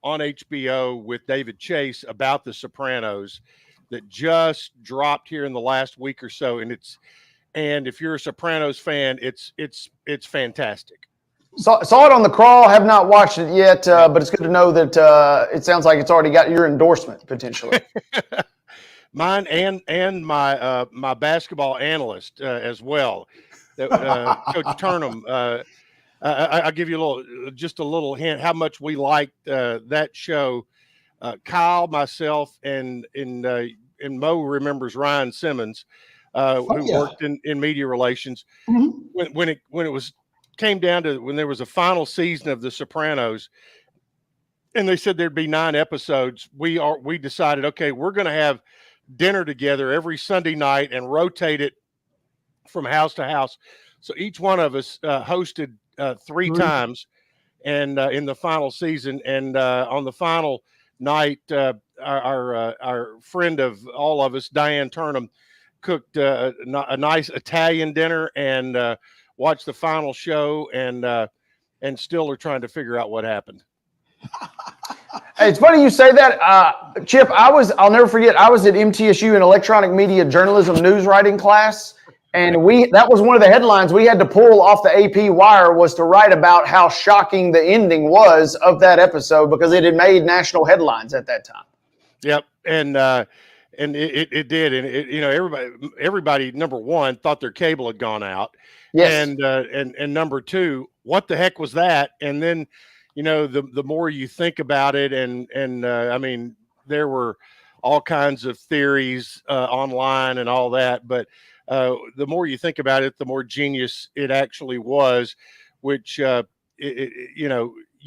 on HBO with David Chase about the Sopranos that just dropped here in the last week or so, and if you're a Sopranos fan, it's fantastic. Saw it on the crawl. Have not watched it yet, but it's good to know that it sounds like it's already got your endorsement potentially. Mine and my basketball analyst as well, Coach Turnham. I'll give you just a little hint how much we liked that show. Kyle, myself, and Mo remembers Ryan Simmons, who worked in media relations. Mm-hmm. When it came down to when there was a final season of The Sopranos, and they said there'd be 9 episodes, we decided, okay, we're going to have dinner together every Sunday night and rotate it from house to house. So each one of us hosted 3 times, and in the final season, and on the final night, our friend of all of us, Diane Turnham, cooked a nice Italian dinner and watched the final show, and still are trying to figure out what happened. Hey, it's funny you say that, Chip. I'll never forget. I was at MTSU in electronic media journalism news writing class, and that was one of the headlines we had to pull off the AP wire, was to write about how shocking the ending was of that episode because it had made national headlines at that time. Yep, and it did, and everybody number one thought their cable had gone out. Yes. And number 2, what the heck was that? And then, the more you think about it, and I mean, there were all kinds of theories online and all that, but the more you think about it, the more genius it actually was, which, you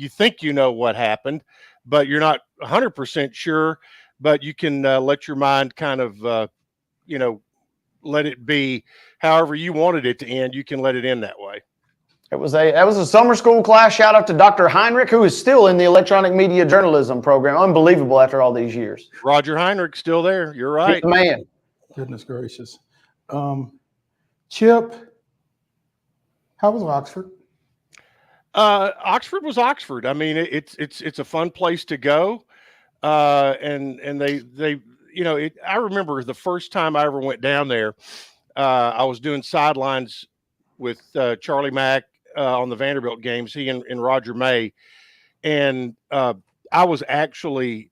think you know what happened, but you're not 100% sure, but you can let your mind kind of, let it be however you wanted it to end. You can let it end that way. That was a summer school class. Shout out to Dr. Heinrich, who is still in the electronic media journalism program. Unbelievable after all these years. Roger Heinrich still there. You're right. He's the man. Goodness gracious. Chip, how was Oxford? Oxford was Oxford. I mean, it's a fun place to go. And they I remember the first time I ever went down there, I was doing sidelines with Charlie Mack on the Vanderbilt games, he and Roger May. And I was actually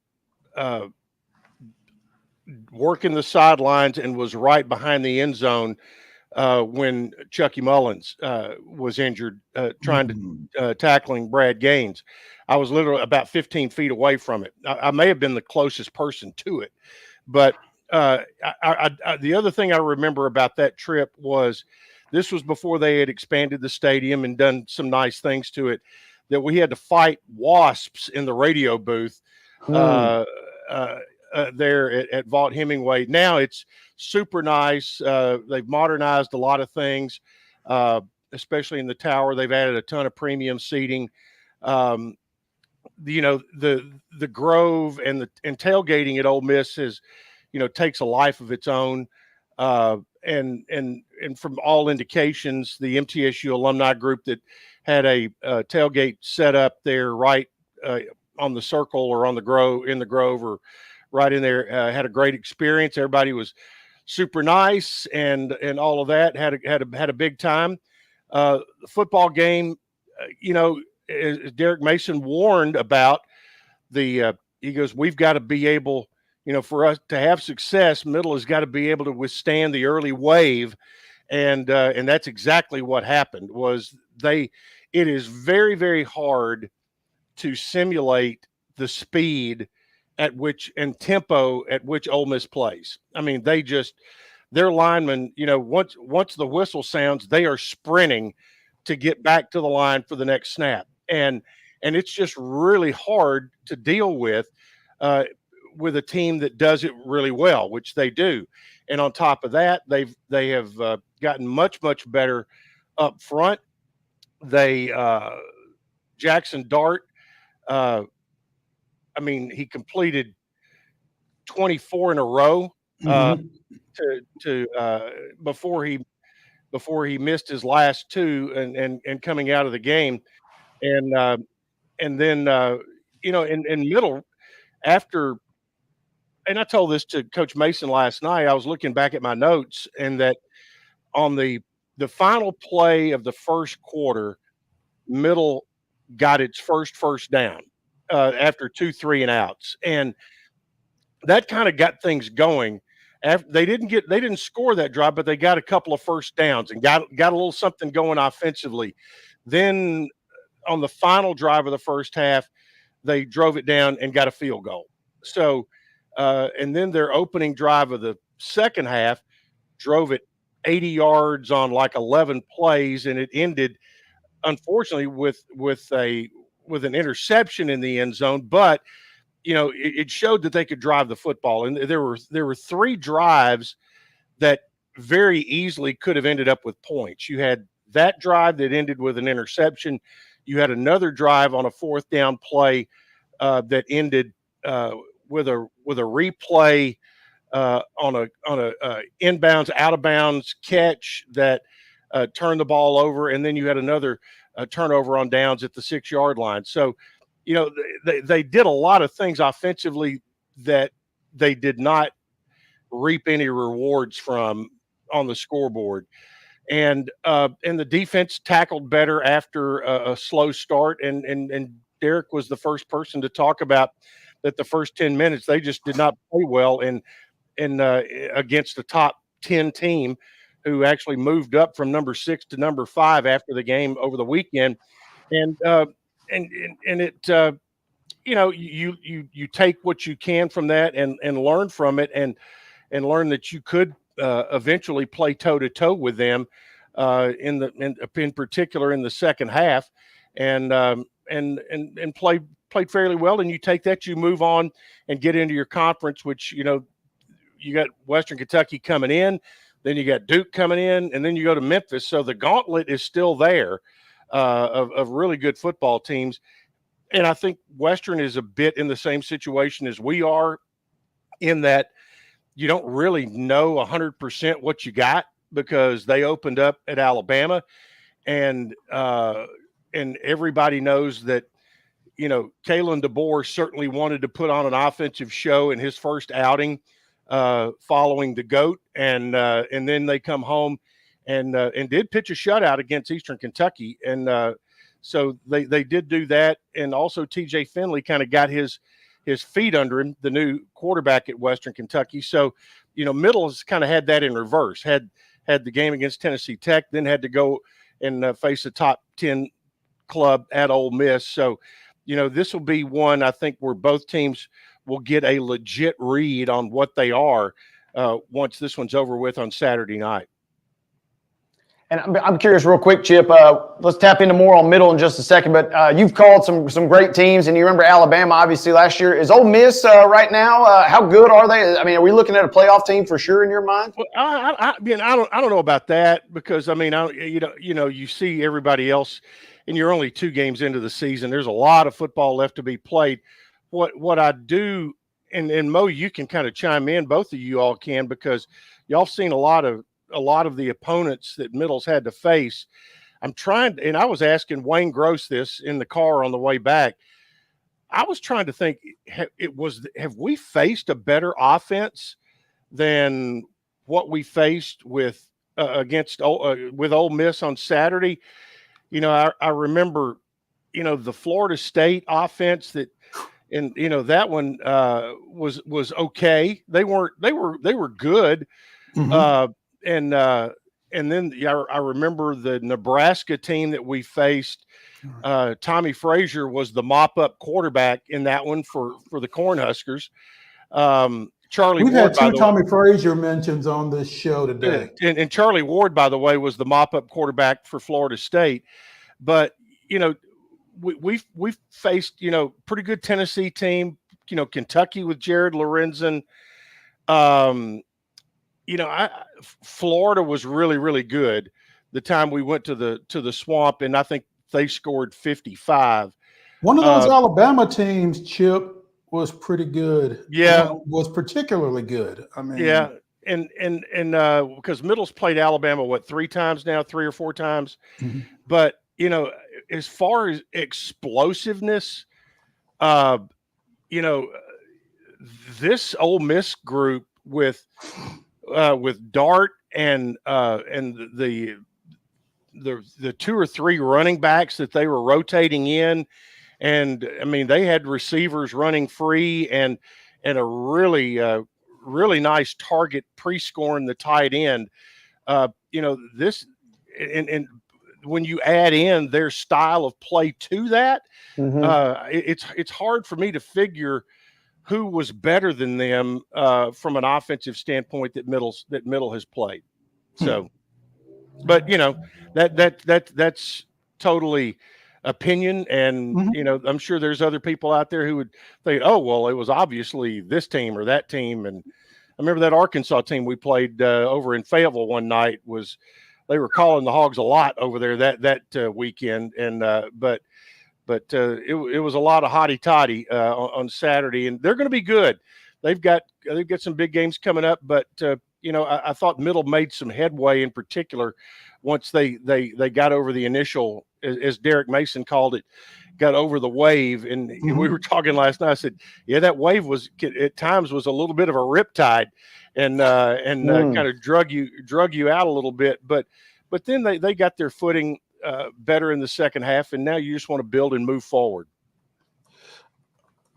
working the sidelines and was right behind the end zone when Chucky Mullins was injured trying to tackling Brad Gaines. I was literally about 15 feet away from it. I may have been the closest person to it, but the other thing I remember about that trip was this was before they had expanded the stadium and done some nice things to it, that we had to fight wasps in the radio booth there at Vaught Hemingway. Now it's super nice. They've modernized a lot of things, especially in the tower. They've added a ton of premium seating. The Grove and tailgating at Ole Miss is, takes a life of its own. And from all indications, the MTSU alumni group that had a tailgate set up there right on the circle or on the Grove, in the Grove, or right in there, had a great experience. Everybody was super nice and all of that. Had a big time. The football game, as Derek Mason warned about, he goes, we've got to be able, for us to have success, Middle has got to be able to withstand the early wave. And that's exactly what happened. It is very, very hard to simulate the speed at which and tempo at which Ole Miss plays. I mean, their linemen, once the whistle sounds, they are sprinting to get back to the line for the next snap. And it's just really hard to deal with a team that does it really well, which they do. And on top of that, they have gotten much better up front. Jackson Dart, he completed 24 in a row before he missed his last two and coming out of the game. And then in middle after, and I told this to Coach Mason last night. I was looking back at my notes, and that on the final play of the first quarter, middle got its first down after 2 3-and-outs, and that kind of got things going. After they didn't score that drive, but they got a couple of first downs and got a little something going offensively. Then on the final drive of the first half, they drove it down and got a field goal. So, and then their opening drive of the second half drove it 80 yards on like 11 plays, and it ended, unfortunately, with an interception in the end zone. But it showed that they could drive the football, and there were 3 drives that very easily could have ended up with points. You had that drive that ended with an interception. You had another drive on a 4th down play that ended with a replay on a inbounds out of bounds catch that turned the ball over, and then you had another turnover on downs at the 6-yard line. So, they did a lot of things offensively that they did not reap any rewards from on the scoreboard. And the defense tackled better after a slow start. And Derek was the first person to talk about that the first 10 minutes, they just did not play well in against the top 10 team, who actually moved up from number 6 to number 5 after the game over the weekend. And it, you take what you can from that and learn from it, and learn that you could eventually play toe to toe with them in particular in the second half, and played fairly well. And you take that, you move on and get into your conference, which you got Western Kentucky coming in, then you got Duke coming in, and then you go to Memphis. So the gauntlet is still there of really good football teams. And I think Western is a bit in the same situation as we are, in that you don't really know 100% what you got, because they opened up at Alabama, and everybody knows that, Kalen DeBoer certainly wanted to put on an offensive show in his first outing following the GOAT, and then they come home and did pitch a shutout against Eastern Kentucky, and so they did do that. And also TJ Finley kind of got his feet under him, the new quarterback at Western Kentucky. So, Middle has kind of had that in reverse, had the game against Tennessee Tech, then had to go and face a top 10 club at Ole Miss. So, this will be one, I think, where both teams will get a legit read on what they are once this one's over with on Saturday night. And I'm curious, real quick, Chip. Let's tap into more on Middle in just a second. But you've called some great teams, and you remember Alabama, obviously, last year. Is Ole Miss right now? How good are they? I mean, are we looking at a playoff team for sure in your mind? Well, I don't know about that, because you see everybody else, and you're only 2 games into the season. There's a lot of football left to be played. What I do, and Mo, you can kind of chime in. Both of you all can, because y'all seen a lot of the opponents that Middle's had to face. And I was asking Wayne Gross this in the car on the way back. I was trying to think, have we faced a better offense than what we faced with Ole Miss on Saturday? I remember, the Florida State offense that, and that one was okay. They were good. Mm-hmm. And then I remember the Nebraska team that we faced Tommy Frazier was the mop-up quarterback in that one for the Cornhuskers. Charlie We've Ward, had two Tommy Frazier mentions on this show today. and Charlie Ward, by the way, was the mop-up quarterback for Florida State. But, we've faced, pretty good Tennessee team, Kentucky with Jared Lorenzen. Florida was really, really good the time we went to the Swamp, and I think they scored 55. One of those Alabama teams, Chip, was pretty good. Yeah. Was particularly good. I mean, yeah. And because Middle's played Alabama, 3 times now, 3 or 4 times. Mm-hmm. But, as far as explosiveness, this Ole Miss group with Dart and the 2 or 3 running backs that they were rotating in. And I mean, they had receivers running free and a really, really nice target pre-scoring the tight end. This and when you add in their style of play to that, it's hard for me to figure who was better than them from an offensive standpoint that Middle has played. So, but that's totally opinion, and I'm sure there's other people out there who would think, oh well, it was obviously this team or that team. And I remember that Arkansas team we played over in Fayetteville one night they were calling the Hogs a lot over there that weekend, and but it was a lot of hotty toddy on Saturday, and they're going to be good. They've got some big games coming up, but I thought Middle made some headway in particular once they got over the initial, as Derek Mason called it, got over the wave. And we were talking last night. I said, yeah, that wave was at times was a little bit of a riptide, and kind of drug you out a little bit. But then they got their footing better in the second half, and now you just want to build and move forward.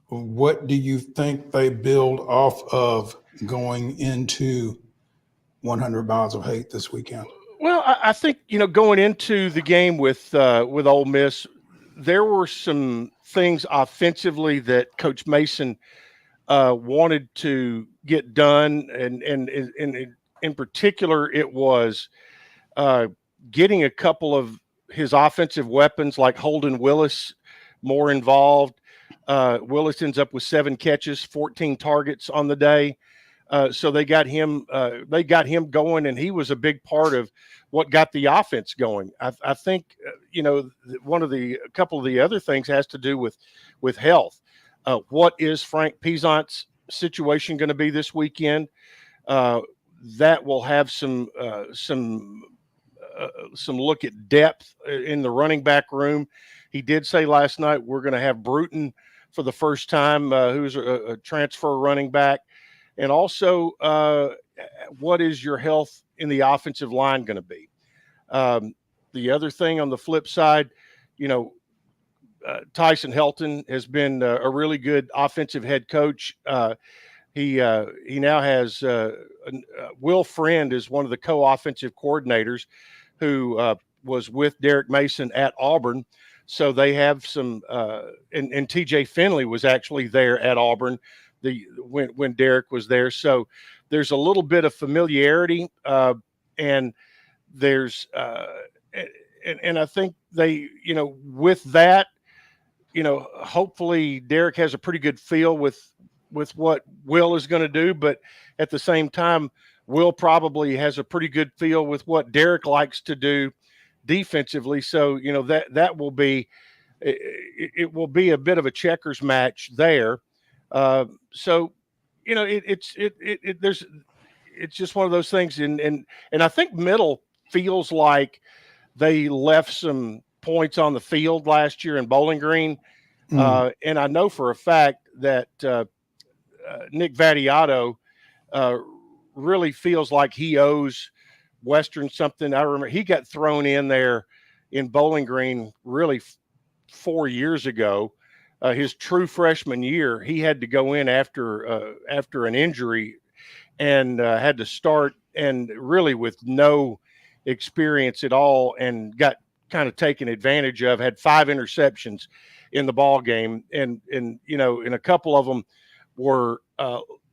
What do you think they build off of going into 100 Miles of Hate this weekend? Well, I think, going into the game with Ole Miss, there were some things offensively that Coach Mason wanted to get done, and in particular, it was getting a couple of his offensive weapons like Holden Willis more involved. Willis ends up with 7 catches, 14 targets on the day. So they got him going, and he was a big part of what got the offense going. I think, a couple of the other things has to do with health. What is Frank Peasant's situation going to be this weekend? That will have some look at depth in the running back room. He did say last night we're going to have Bruton for the first time, who's a transfer running back. And also, what is your health in the offensive line going to be? The other thing on the flip side, Tyson Helton has been a really good offensive head coach. He now has Will Friend is one of the co-offensive coordinators who was with Derek Mason at Auburn. So they have some, and TJ Finley was actually there at Auburn when Derek was there. So there's a little bit of familiarity, and there's and I think they, with that, hopefully Derek has a pretty good feel with what Will is going to do, but at the same time, Will probably has a pretty good feel with what Derek likes to do defensively. So, that will be, it will be a bit of a checkers match there. So, it's just one of those things. And I think Middle feels like they left some points on the field last year in Bowling Green. And I know for a fact that Nick Vattiato really feels like he owes Western something. I remember he got thrown in there in Bowling Green really 4 years ago. His true freshman year, he had to go in after an injury and had to start, and really with no experience at all, and got kind of taken advantage of. Had 5 interceptions in the ball game, and and a couple of them were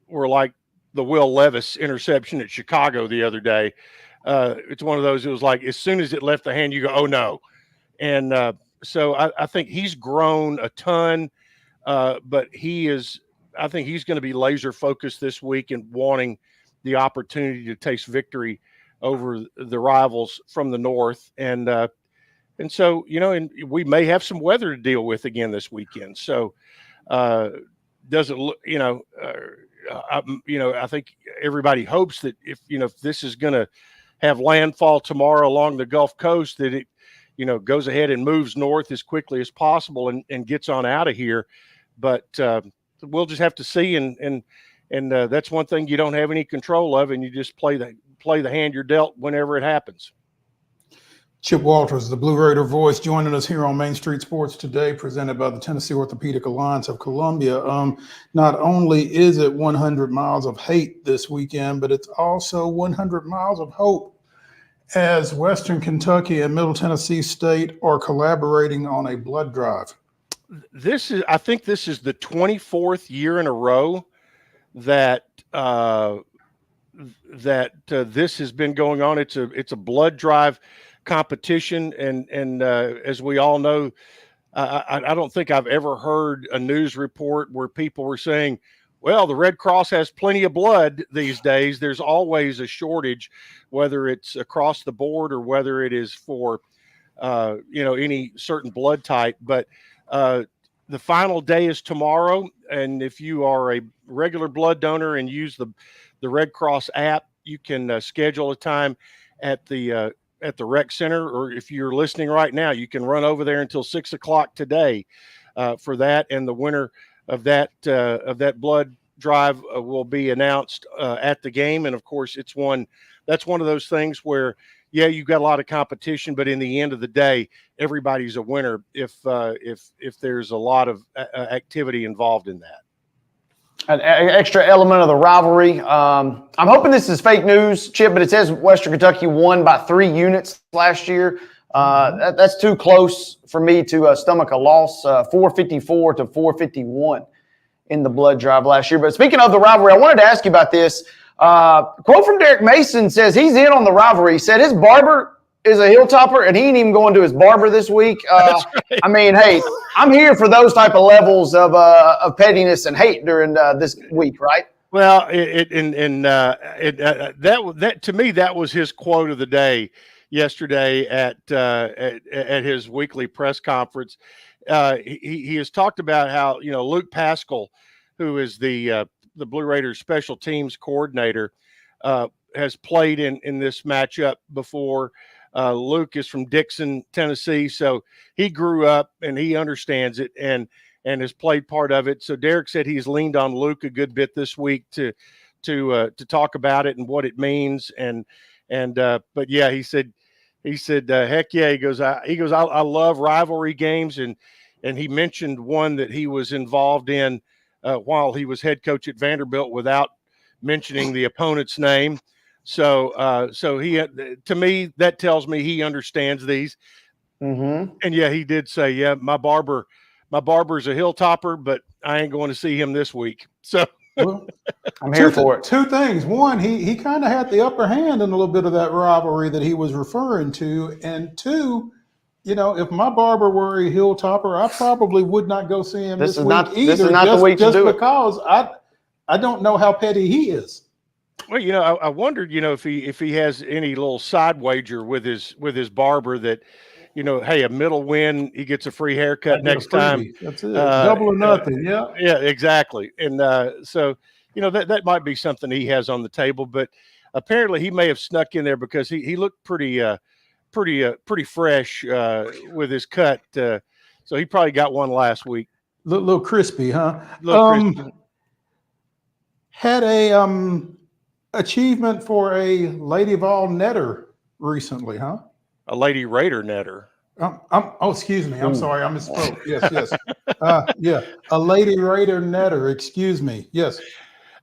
like the Will Levis interception at Chicago the other day. It's one of those. It was like as soon as it left the hand, you go, oh no. And so I think he's grown a ton, but I think he's going to be laser focused this week and wanting the opportunity to taste victory over the rivals from the north. And so, and we may have some weather to deal with again this weekend. So doesn't look, I think everybody hopes that if this is going to have landfall tomorrow along the Gulf Coast, that it, goes ahead and moves north as quickly as possible and gets on out of here. But we'll just have to see. And that's one thing you don't have any control of, and you just play the hand you're dealt whenever it happens. Chip Walters, the Blue Raider voice, joining us here on Main Street Sports Today, presented by the Tennessee Orthopedic Alliance of Columbia. Not only is it 100 miles of hate this weekend, but it's also 100 miles of hope, as Western Kentucky and Middle Tennessee State are collaborating on a blood drive. I think this is the 24th year in a row that this has been going on. It's a blood drive competition, and as we all know, I don't think I've ever heard a news report where people were saying, well, the Red Cross has plenty of blood these days. There's always a shortage, whether it's across the board or whether it is for any certain blood type. But the final day is tomorrow, and if you are a regular blood donor and use the Red Cross app, you can schedule a time at the rec center, or if you're listening right now, you can run over there until 6 o'clock today for that. And the winner of that blood drive will be announced at the game. And of course, that's one of those things where, yeah, you've got a lot of competition, but in the end of the day, everybody's a winner if there's a lot of activity involved in that. An extra element of the rivalry. I'm hoping this is fake news, Chip, but it says Western Kentucky won by 3 units last year. That's too close for me to stomach a loss, 454 to 451 in the blood drive last year. But speaking of the rivalry, I wanted to ask you about this. Quote from Derek Mason says he's in on the rivalry. He said his barber is a hilltopper, and he ain't even going to his barber this week. That's right. I mean, hey, I'm here for those type of levels of pettiness and hate during this week, right? Well, that to me, that was his quote of the day yesterday at his weekly press conference. He has talked about how Luke Pascal, who is the Blue Raiders special teams coordinator, has played in this matchup before. Luke is from Dixon, Tennessee, so he grew up and he understands it and has played part of it. So Derek said he's leaned on Luke a good bit this week to talk about it and what it means. But yeah, he said, heck yeah, he goes, I love rivalry games, and he mentioned one that he was involved in while he was head coach at Vanderbilt without mentioning the opponent's name. So he, to me, that tells me he understands these. Mm-hmm. And yeah, he did say, yeah, my barber's a hilltopper, but I ain't going to see him this week. So Well, I'm here for it. 2 things. One, he kind of had the upper hand in a little bit of that rivalry that he was referring to. And 2, if my barber were a hilltopper, I probably would not go see him this week either. This is not the week to do it. Because I don't know how petty he is. Well, I wondered, if he has any little side wager with his barber that, hey, a middle win, he gets a free haircut next time. That's it. Double or nothing. Yeah. Yeah, exactly. And so, that might be something he has on the table, but apparently he may have snuck in there because he looked pretty fresh with his cut. So he probably got one last week. Little crispy, huh? Crispy. Had a achievement for a Lady Vol netter recently, huh? A Lady Raider netter. Excuse me. I'm sorry. I misspoke. Yes. Yeah. A Lady Raider netter. Excuse me. Yes.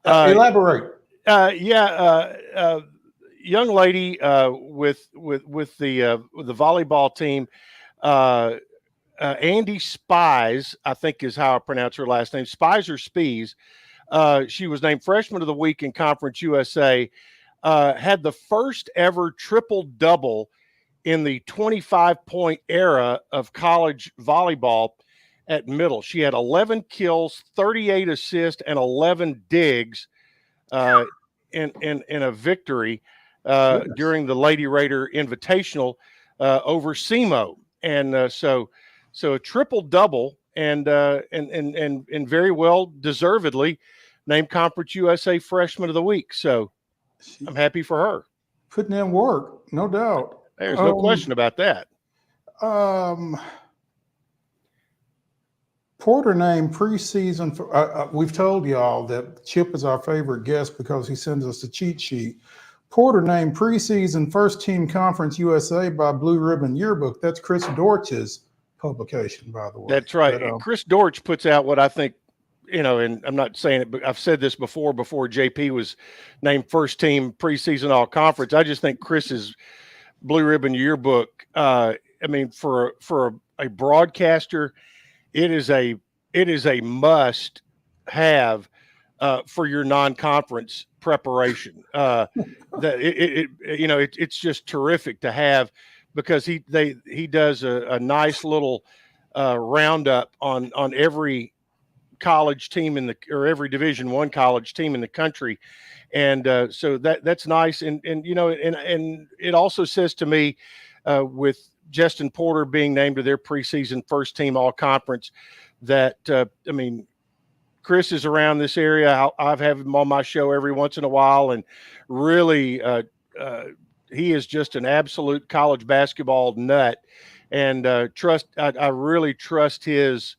Elaborate. young lady with the volleyball team, Andy Spies, I think is how I pronounce her last name, Spies or Spies. She was named Freshman of the Week in Conference USA. Had the first ever triple-double in the 25-point era of college volleyball at middle. She had 11 kills, 38 assists, and 11 digs in a victory during the Lady Raider Invitational over SEMO. And so a triple-double and very well deservedly named Conference USA Freshman of the Week. So I'm happy for her. Putting in work, no doubt. There's no question about that. Porter named preseason for, we've told y'all that Chip is our favorite guest because he sends us the cheat sheet. Porter named preseason first team Conference USA by Blue Ribbon Yearbook. That's Chris Dortch's publication, by the way. That's right. But, Chris Dortch puts out what I think, and I'm not saying it, but I've said this before JP was named first team preseason all conference. I just think Chris's Blue Ribbon Yearbook, for a broadcaster, it is a must have for your non-conference preparation. It's just terrific to have, because he does a nice little roundup on every college team or every Division I college team in the country. And so that's nice. And it also says to me, with Justin Porter being named to their preseason first team all conference, that, Chris is around this area. I've had him on my show every once in a while, and really, he is just an absolute college basketball nut. And I really trust his,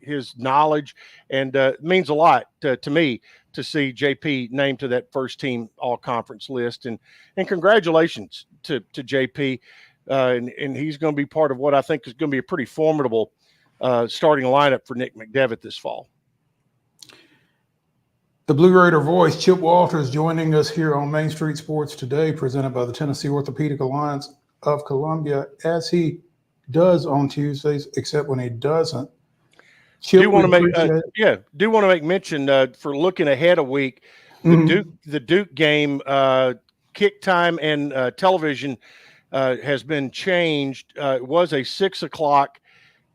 his knowledge, and it means a lot to me to see JP named to that first team all conference list. And congratulations to JP. And he's going to be part of what I think is going to be a pretty formidable starting lineup for Nick McDevitt this fall. The Blue Raider voice, Chip Walters, joining us here on Main Street Sports Today, presented by the Tennessee Orthopedic Alliance of Columbia, as he does on Tuesdays, except when he doesn't. Chip, do want to make mention for looking ahead a week, the Duke game, kick time and television has been changed. It was a 6:00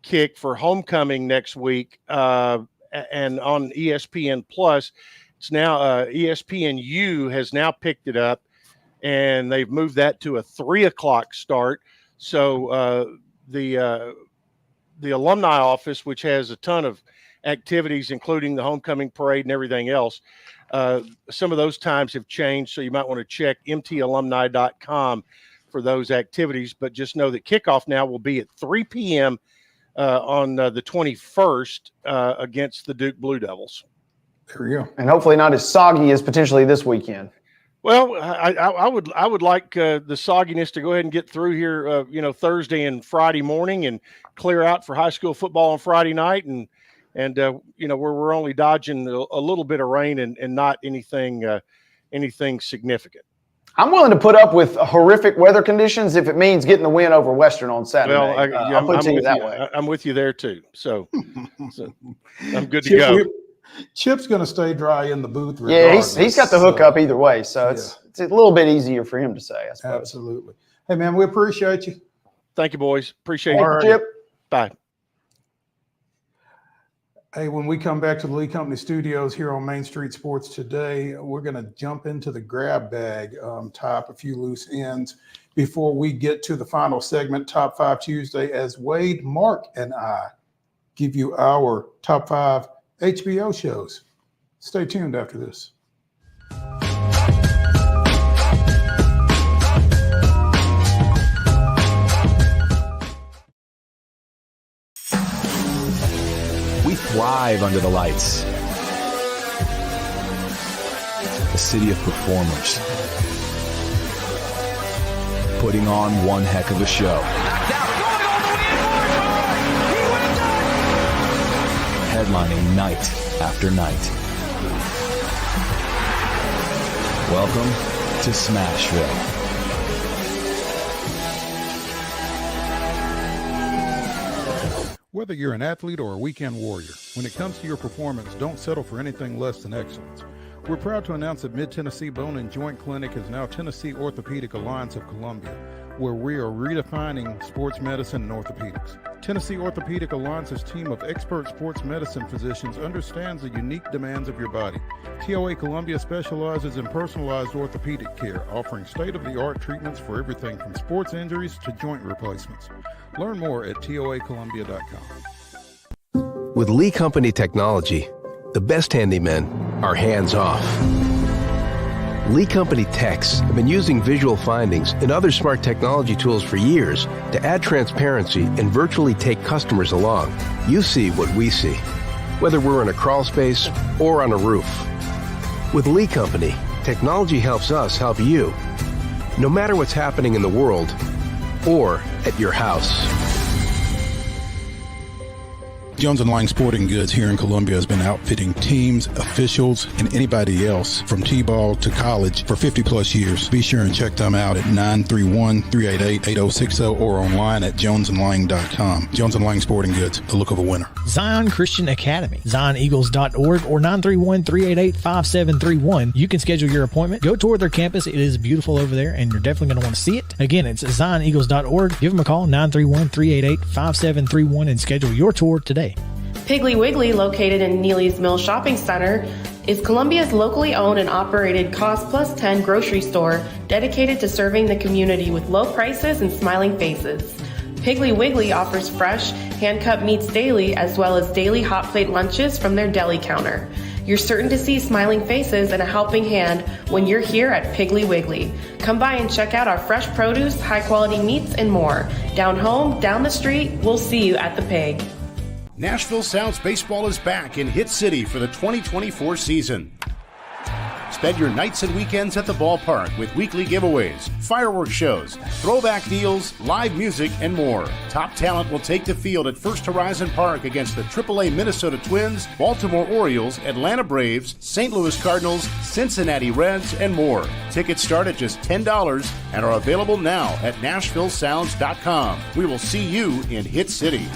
kick for homecoming next week, and on ESPN Plus. It's now ESPNU has now picked it up, and they've moved that to a 3:00 start. So the alumni office, which has a ton of activities, including the homecoming parade and everything else, some of those times have changed. So you might want to check mtalumni.com for those activities. But just know that kickoff now will be at 3 p.m. On the 21st against the Duke Blue Devils. There we go. And hopefully not as soggy as potentially this weekend. Well, I would like the sogginess to go ahead and get through here, Thursday and Friday morning, and clear out for high school football on Friday night, and where we're only dodging a little bit of rain and not anything significant. I'm willing to put up with horrific weather conditions if it means getting the win over Western on Saturday. Well, I'll put it to you that way. I'm with you there too. So I'm good to go. Chip's going to stay dry in the booth. Yeah, he's got the hook up either way, so it's a little bit easier for him to say, I suppose. Absolutely. Hey, man, we appreciate you. Thank you, boys. Appreciate you, Chip. Bye. Hey, when we come back to the Lee Company Studios here on Main Street Sports Today, we're going to jump into the grab bag, tie up a few loose ends before we get to the final segment, Top 5 Tuesday, as Wade, Mark, and I give you our top 5 HBO shows. Stay tuned after this. We thrive under the lights. A city of performers, putting on one heck of a show. Headlining night after night. Welcome to Smashville. Whether you're an athlete or a weekend warrior, when it comes to your performance, don't settle for anything less than excellence. We're proud to announce that Mid-Tennessee Bone and Joint Clinic is now Tennessee Orthopedic Alliance of Columbia, where we are redefining sports medicine and orthopedics. Tennessee Orthopedic Alliance's team of expert sports medicine physicians understands the unique demands of your body. TOA Columbia specializes in personalized orthopedic care, offering state-of-the-art treatments for everything from sports injuries to joint replacements. Learn more at toacolumbia.com. With Lee Company technology, the best handymen are hands-off. Lee Company techs have been using visual findings and other smart technology tools for years to add transparency and virtually take customers along. You see what we see, whether we're in a crawl space or on a roof. With Lee Company, technology helps us help you, no matter what's happening in the world or at your house. Jones & Lang Sporting Goods here in Columbia has been outfitting teams, officials, and anybody else from T-ball to college for 50 plus years. Be sure and check them out at 931-388-8060 or online at jonesandlang.com. Jones & Lang Sporting Goods, the look of a winner. Zion Christian Academy, zioneagles.org or 931-388-5731. You can schedule your appointment. Go tour their campus. It is beautiful over there, and you're definitely going to want to see it. Again, it's zioneagles.org. Give them a call, 931-388-5731, and schedule your tour today. Piggly Wiggly, located in Neely's Mill Shopping Center, is Columbia's locally owned and operated Cost Plus 10 grocery store dedicated to serving the community with low prices and smiling faces. Piggly Wiggly offers fresh, hand-cut meats daily, as well as daily hot plate lunches from their deli counter. You're certain to see smiling faces and a helping hand when you're here at Piggly Wiggly. Come by and check out our fresh produce, high-quality meats, and more. Down home, down the street, we'll see you at the Pig. Nashville Sounds Baseball is back in Hit City for the 2024 season. Spend your nights and weekends at the ballpark with weekly giveaways, fireworks shows, throwback deals, live music, and more. Top talent will take the field at First Horizon Park against the AAA Minnesota Twins, Baltimore Orioles, Atlanta Braves, St. Louis Cardinals, Cincinnati Reds, and more. Tickets start at just $10 and are available now at NashvilleSounds.com. We will see you in Hit City.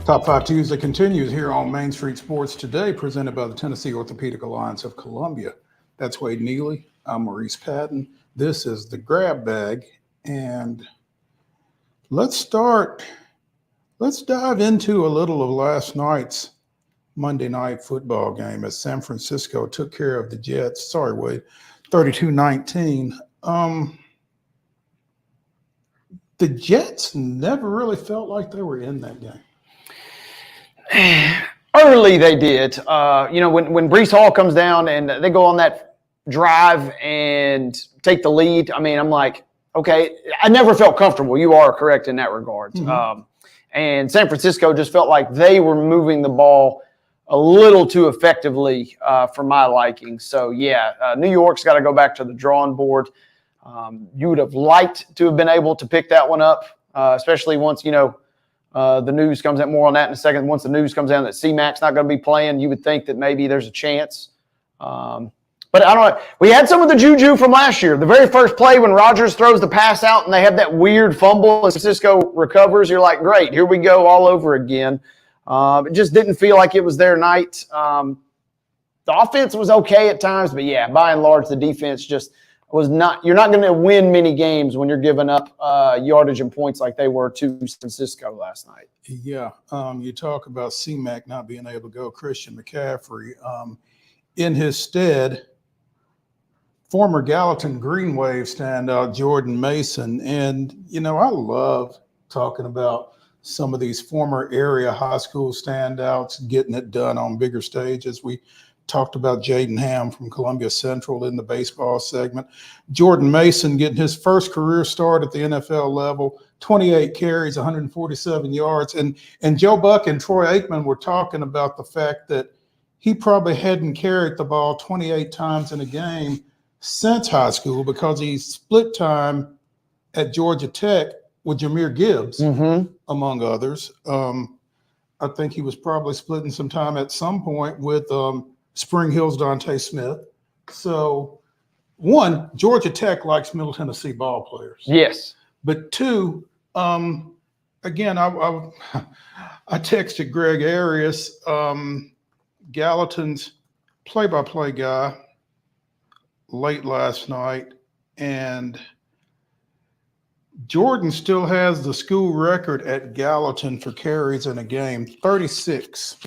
Top 5 Tuesday continues here on Main Street Sports Today, presented by the Tennessee Orthopedic Alliance of Columbia. That's Wade Neely. I'm Maurice Patton. This is the Grab Bag. And let's dive into a little of last night's Monday night football game as San Francisco took care of the Jets. Sorry, Wade, 32-19. The Jets never really felt like they were in that game. Early they did. When Breece Hall comes down and they go on that drive and take the lead, I mean, I'm like, okay, I never felt comfortable. You are correct in that regard. Mm-hmm. And San Francisco just felt like they were moving the ball a little too effectively for my liking. So, New York's got to go back to the drawing board. You would have liked to have been able to pick that one up, especially once, the news comes out. More on that in a second. Once the news comes out that C-Mac's not going to be playing, you would think that maybe there's a chance. But I don't know. We had some of the juju from last year. The very first play when Rodgers throws the pass out and they have that weird fumble and San Francisco recovers, you're like, great, here we go all over again. It just didn't feel like it was their night. The offense was okay at times, but by and large, the defense just was not. You're not going to win many games when you're giving up yardage and points like they were to San Francisco last night. Yeah, you talk about C-Mac not being able to go. Christian McCaffrey, in his stead, former Gallatin Green Wave standout Jordan Mason. And, I love talking about some of these former area high school standouts getting it done on bigger stages. We talked about Jaden Ham from Columbia Central in the baseball segment. Jordan Mason getting his first career start at the NFL level, 28 carries, 147 yards. And Joe Buck and Troy Aikman were talking about the fact that he probably hadn't carried the ball 28 times in a game since high school because he split time at Georgia Tech with Jahmyr Gibbs, Mm-hmm. among others. I think he was probably splitting some time at some point with Spring Hill's Dante Smith. So, one, Georgia Tech likes Middle Tennessee ball players. Yes. But two, again, I texted Greg Arias, Gallatin's play-by-play guy, late last night, and Jordan still has the school record at Gallatin for carries in a game, 36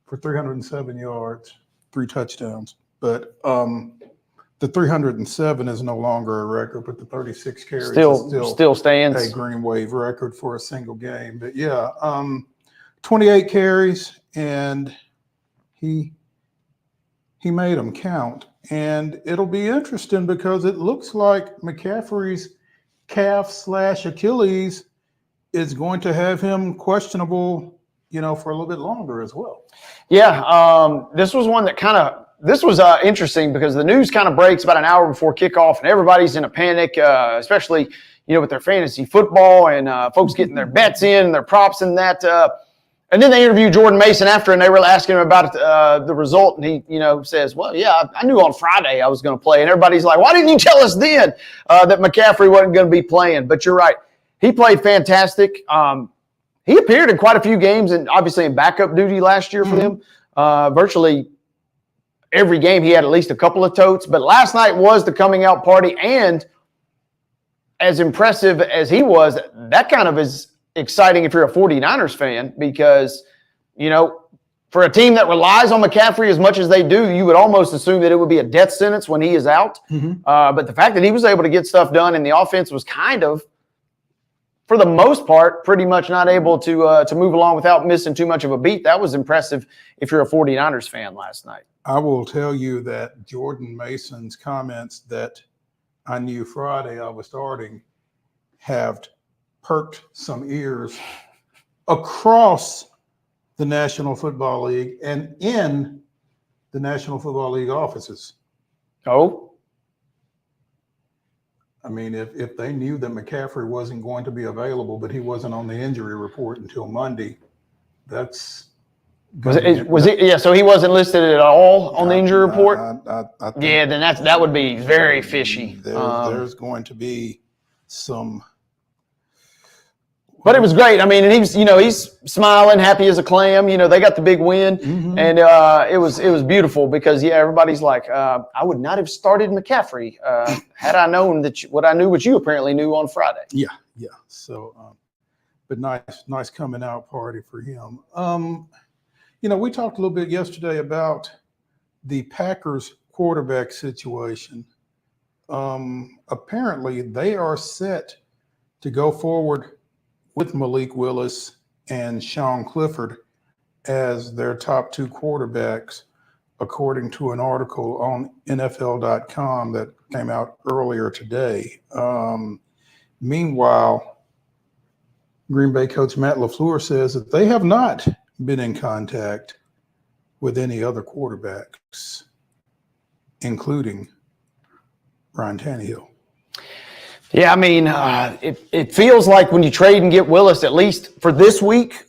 for 307 yards, 3 touchdowns. But the 307 is no longer a record, but the 36 carries Still stands. a Green Wave record for a single game. But yeah, 28 carries, and he made them count. And it'll be interesting because it looks like McCaffrey's calf/Achilles is going to have him questionable, for a little bit longer as well. Yeah, this was one that this was interesting because the news kind of breaks about an hour before kickoff, and everybody's in a panic, especially with their fantasy football and folks getting their bets in and their props and that. And then they interviewed Jordan Mason after, and they were asking him about the result, and he says, "Well, yeah, I knew on Friday I was going to play." And everybody's like, "Why didn't you tell us then that McCaffrey wasn't going to be playing?" But you're right, he played fantastic. He appeared in quite a few games, and obviously in backup duty last year for them. Virtually every game he had at least a couple of totes. But last night was the coming out party, and as impressive as he was, that kind of is exciting if you're a 49ers fan because, for a team that relies on McCaffrey as much as they do, you would almost assume that it would be a death sentence when he is out. But the fact that he was able to get stuff done and the offense was kind of, for the most part, pretty much not able to move along without missing too much of a beat, that was impressive if you're a 49ers fan last night. I will tell you that Jordan Mason's comments that I knew Friday I was starting have perked some ears across the National Football League and in the National Football League offices. Oh? I mean, if they knew that McCaffrey wasn't going to be available, but he wasn't on the injury report until Monday, that's... Was it? Yeah, so he wasn't listed at all on the injury report? I think yeah, then that would be very fishy. There's going to be some... But it was great. I mean, and he's smiling, happy as a clam. They got the big win, and it was beautiful because everybody's like, I would not have started McCaffrey had I known what I knew, what you apparently knew on Friday. Yeah. So, but nice coming out party for him. We talked a little bit yesterday about the Packers quarterback situation. Apparently, they are set to go forward with Malik Willis and Sean Clifford as their top 2 quarterbacks, according to an article on NFL.com that came out earlier today. Meanwhile, Green Bay coach Matt LaFleur says that they have not been in contact with any other quarterbacks, including Ryan Tannehill. Yeah, I mean, it feels like when you trade and get Willis, at least for this week,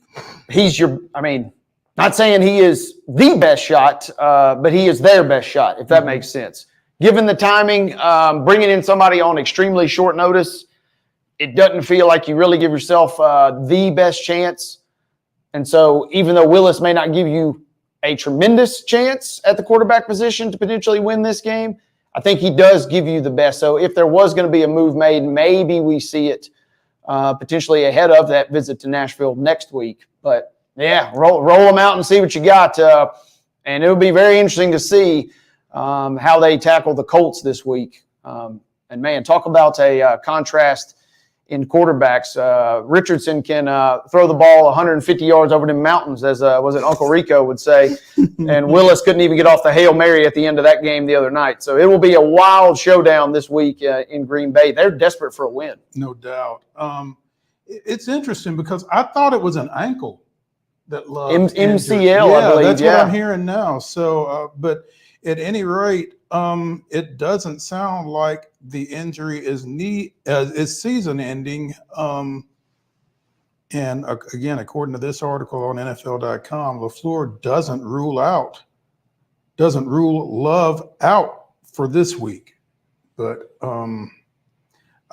he's not saying he is the best shot, but he is their best shot, if that makes sense. Given the timing, bringing in somebody on extremely short notice, it doesn't feel like you really give yourself the best chance. And so even though Willis may not give you a tremendous chance at the quarterback position to potentially win this game, I think he does give you the best. So if there was going to be a move made, maybe we see it potentially ahead of that visit to Nashville next week. But yeah, roll them out and see what you got. And it'll be very interesting to see how they tackle the Colts this week. And man, talk about a contrast in quarterbacks. Richardson can throw the ball 150 yards over the mountains, as was it Uncle Rico would say. And Willis couldn't even get off the Hail Mary at the end of that game the other night. So it will be a wild showdown this week in Green Bay. They're desperate for a win. No doubt. It's interesting because I thought it was an ankle that Love MCL, yeah, I believe. that's what I'm hearing now. So, but at any rate, it doesn't sound like the injury is season ending. And again, according to this article on NFL.com, LaFleur doesn't rule Love out for this week. But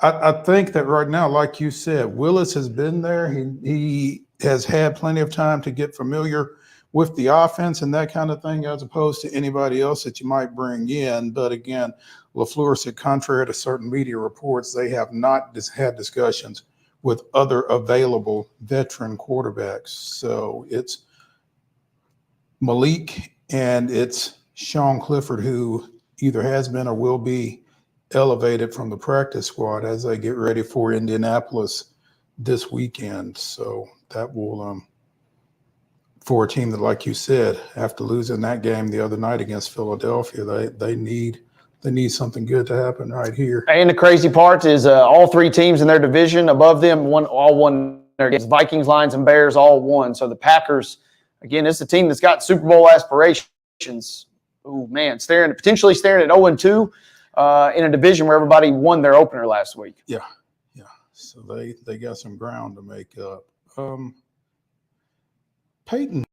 I think that right now, like you said, Willis has been there. He has had plenty of time to get familiar with the offense and that kind of thing, as opposed to anybody else that you might bring in. But again, LaFleur said, contrary to certain media reports, they have not had discussions with other available veteran quarterbacks. So it's Malik and it's Sean Clifford, who either has been or will be elevated from the practice squad as they get ready for Indianapolis this weekend. So that will, for a team that, like you said, after losing that game the other night against Philadelphia, they need something good to happen right here. And the crazy part is all three teams in their division above them all won their games. Vikings, Lions, and Bears all won. So the Packers, again, it's a team that's got Super Bowl aspirations. Oh man, potentially staring at 0-2 in a division where everybody won their opener last week. Yeah. So they got some ground to make up. Peyton.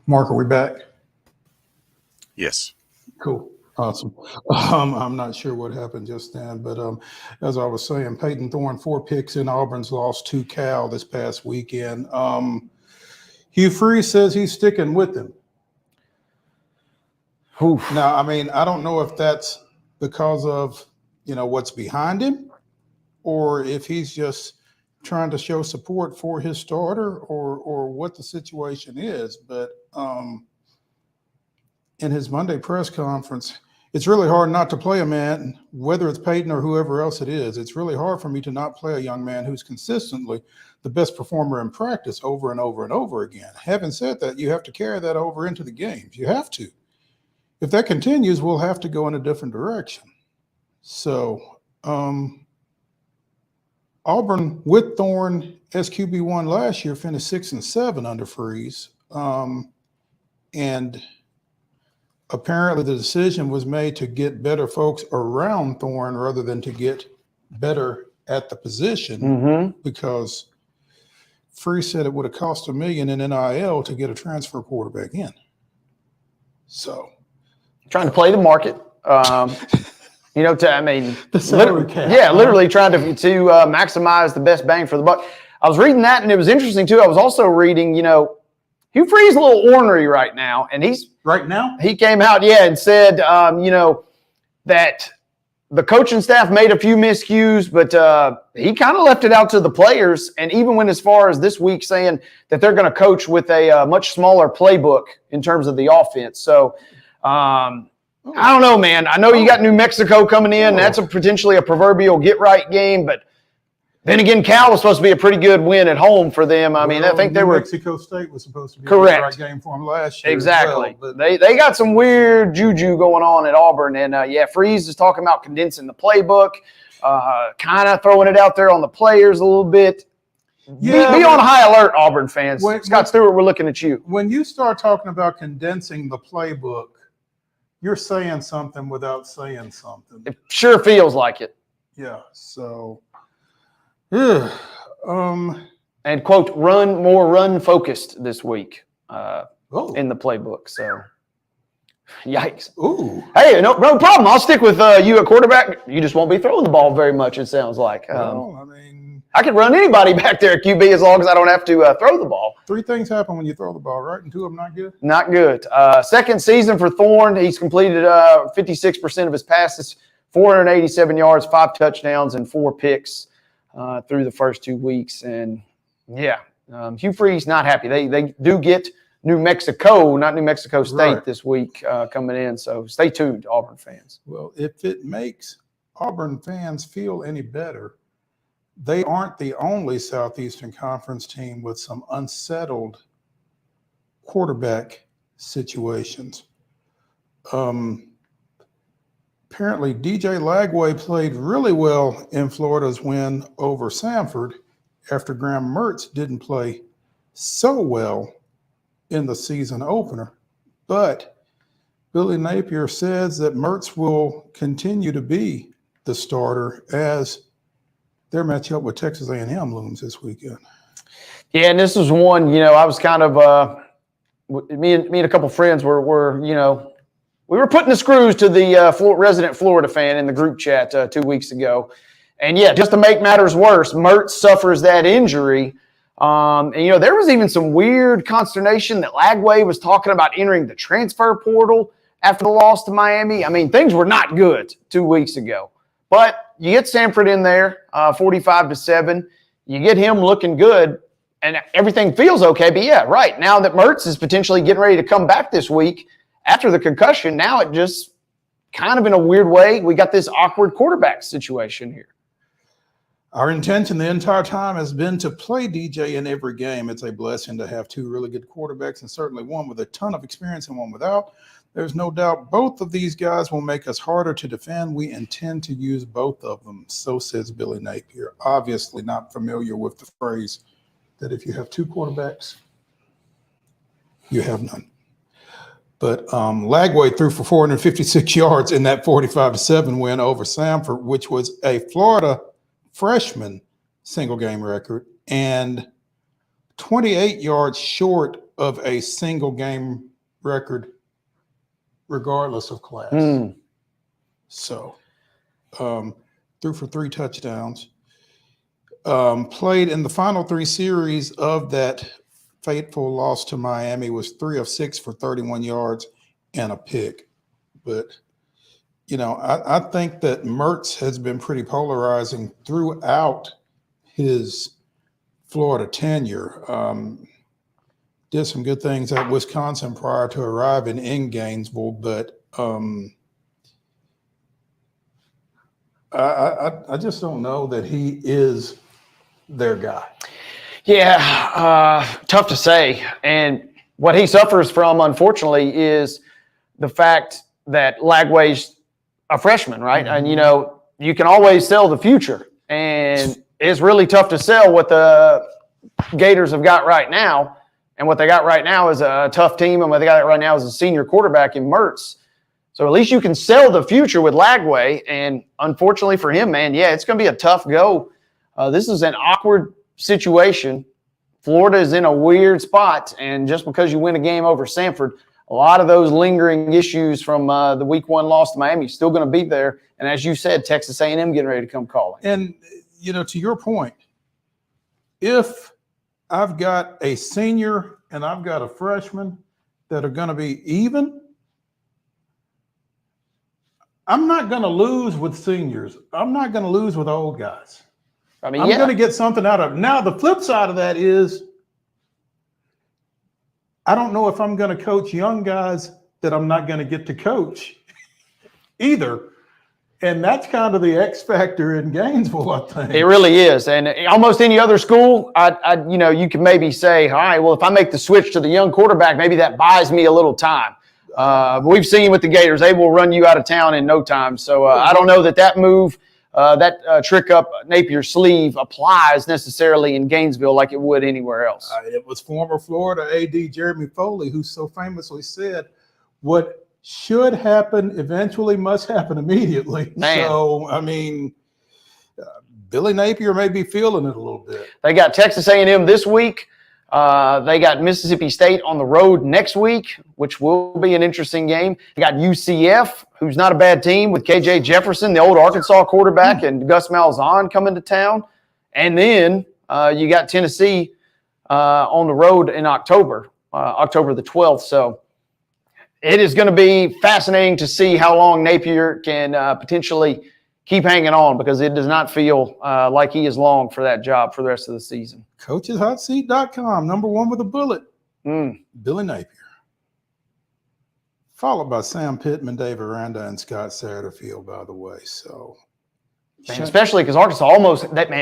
Mark, are we back? Yes. Cool. Awesome. I'm not sure what happened just then, but as I was saying, Peyton Thorne, 4 picks in Auburn's loss to Cal this past weekend. Hugh Freeze says he's sticking with him. Oof. Now, I mean, I don't know if that's because of, what's behind him, or if he's just trying to show support for his starter, or what the situation is. But in his Monday press conference, it's really hard not to play a man, whether it's Peyton or whoever else it is. It's really hard for me to not play a young man who's consistently the best performer in practice over and over and over again. Having said that, you have to carry that over into the games. You have to. If that continues, we'll have to go in a different direction. So Auburn with Thorne SQB1 last year finished 6-7 under Freeze. And apparently the decision was made to get better folks around Thorne rather than to get better at the position, because Freeze said it would have cost $1 million in NIL to get a transfer quarterback in. So trying to play the market. Literally trying to maximize the best bang for the buck. I was reading that, and it was interesting too. I was also reading, Hugh Freeze a little ornery right now, and he came out, and said, that the coaching staff made a few miscues, but he kind of left it out to the players, and even went as far as this week saying that they're going to coach with a much smaller playbook in terms of the offense. So I don't know, man. I know you got New Mexico coming in. That's potentially a proverbial get-right game, but then again, Cal was supposed to be a pretty good win at home for them. I think they were. Mexico State was supposed to be correct. A get-right game for them last year. Exactly. Well, they got some weird juju going on at Auburn, and Freeze is talking about condensing the playbook, kind of throwing it out there on the players a little bit. Be on high alert, Auburn fans. Scott Stewart, we're looking at you. When you start talking about condensing the playbook, you're saying something without saying something. It sure feels like it. Yeah. So, yeah. And quote, run focused this week in the playbook. So, yikes. Ooh. Hey, no problem. I'll stick with you at quarterback. You just won't be throwing the ball very much, it sounds like. Well, I mean, I can run anybody back there at QB as long as I don't have to throw the ball. 3 things happen when you throw the ball, right? And 2 of them not good? Not good. Second season for Thorne. He's completed 56% of his passes, 487 yards, 5 touchdowns, and 4 picks through the first 2 weeks. And, yeah, Hugh Freeze not happy. They do get New Mexico, not New Mexico State this week coming in. So stay tuned, Auburn fans. Well, if it makes Auburn fans feel any better, they aren't the only Southeastern Conference team with some unsettled quarterback situations. Apparently, DJ Lagway played really well in Florida's win over Samford after Graham Mertz didn't play so well in the season opener. But Billy Napier says that Mertz will continue to be the starter as their matchup with Texas A&M looms this weekend. Yeah, and this was one, I was kind of me and a couple friends were we were putting the screws to the resident Florida fan in the group chat 2 weeks ago. And, yeah, just to make matters worse, Mertz suffers that injury. And, there was even some weird consternation that Lagway was talking about entering the transfer portal after the loss to Miami. I mean, things were not good 2 weeks ago. But you get Samford in there, 45-7. You get him looking good, and everything feels okay. But, yeah, right, now that Mertz is potentially getting ready to come back this week after the concussion, now it just kind of in a weird way, we got this awkward quarterback situation here. Our intention the entire time has been to play DJ in every game. It's a blessing to have 2 really good quarterbacks, and certainly one with a ton of experience and one without. There's no doubt both of these guys will make us harder to defend. We intend to use both of them, so says Billy Napier. Obviously not familiar with the phrase that if you have 2 quarterbacks, you have none. But Lagway threw for 456 yards in that 45-7 win over Samford, which was a Florida freshman single game record and 28 yards short of a single game record regardless of class. So threw for 3 touchdowns, played in the final 3 series of that fateful loss to Miami, was 3 of 6 for 31 yards and a pick. But I think that Mertz has been pretty polarizing throughout his Florida tenure. Did some good things at Wisconsin prior to arriving in Gainesville, but I just don't know that he is their guy. Yeah, tough to say. And what he suffers from, unfortunately, is the fact that Lagway's a freshman, right? And, you can always sell the future. And it's really tough to sell what the Gators have got right now. And what they got right now is a tough team. And what they got right now is a senior quarterback in Mertz. So at least you can sell the future with Lagway. And unfortunately for him, man, yeah, it's going to be a tough go. This is an awkward situation. Florida is in a weird spot. And just because you win a game over Samford, a lot of those lingering issues from the week 1 loss to Miami still going to be there. And as you said, Texas A&M getting ready to come calling. And, to your point, if I've got a senior and I've got a freshman that are going to be even, I'm not going to lose with seniors. I'm not going to lose with old guys. I'm going to get something out of it. Now, the flip side of that is I don't know if I'm going to coach young guys that I'm not going to get to coach either. And that's kind of the X factor in Gainesville, I think. It really is. And almost any other school, you can maybe say, all right, well, if I make the switch to the young quarterback, maybe that buys me a little time. We've seen with the Gators, they will run you out of town in no time. So I don't know that move, that trick up Napier's sleeve applies necessarily in Gainesville like it would anywhere else. It was former Florida AD Jeremy Foley who so famously said, what should happen eventually must happen immediately. Man. So, I mean, Billy Napier may be feeling it a little bit. They got Texas A&M this week. They got Mississippi State on the road next week, which will be an interesting game. They got UCF, who's not a bad team, with KJ Jefferson, the old Arkansas quarterback, and Gus Malzahn coming to town. And then you got Tennessee on the road in October the 12th. So it is going to be fascinating to see how long Napier can potentially keep hanging on, because it does not feel like he is long for that job for the rest of the season. CoachesHotSeat.com, number one with a bullet. Billy Napier. Followed by Sam Pittman, Dave Aranda, and Scott Satterfield, by the way. So, Man, especially because Arkansas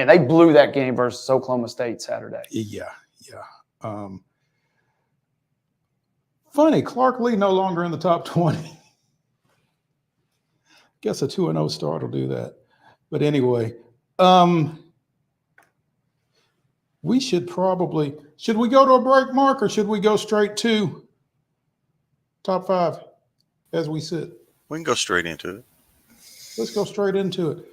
they blew that game versus Oklahoma State Saturday. Yeah. Funny, Clark Lee no longer in the top 20. Guess a 2-0 start will do that. But anyway, should we go to a break, Mark, or should we go straight to top 5 as we sit? We can go straight into it. Let's go straight into it.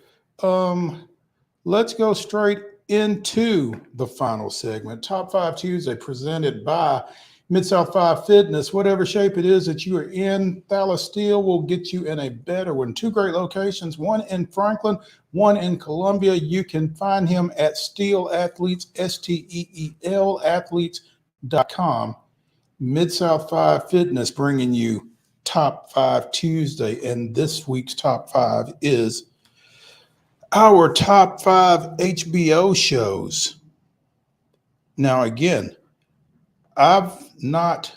Let's go straight into the final segment. Top 5 Tuesday, presented by Mid-South 5 Fitness. Whatever shape it is that you are in, Thalys Steel will get you in a better one. 2 great locations, one in Franklin, one in Columbia. You can find him at Steel Athletes, STEEL athletes.com. Mid-South 5 Fitness bringing you Top 5 Tuesday. And this week's Top 5 is our Top 5 HBO shows. Now, again, I've not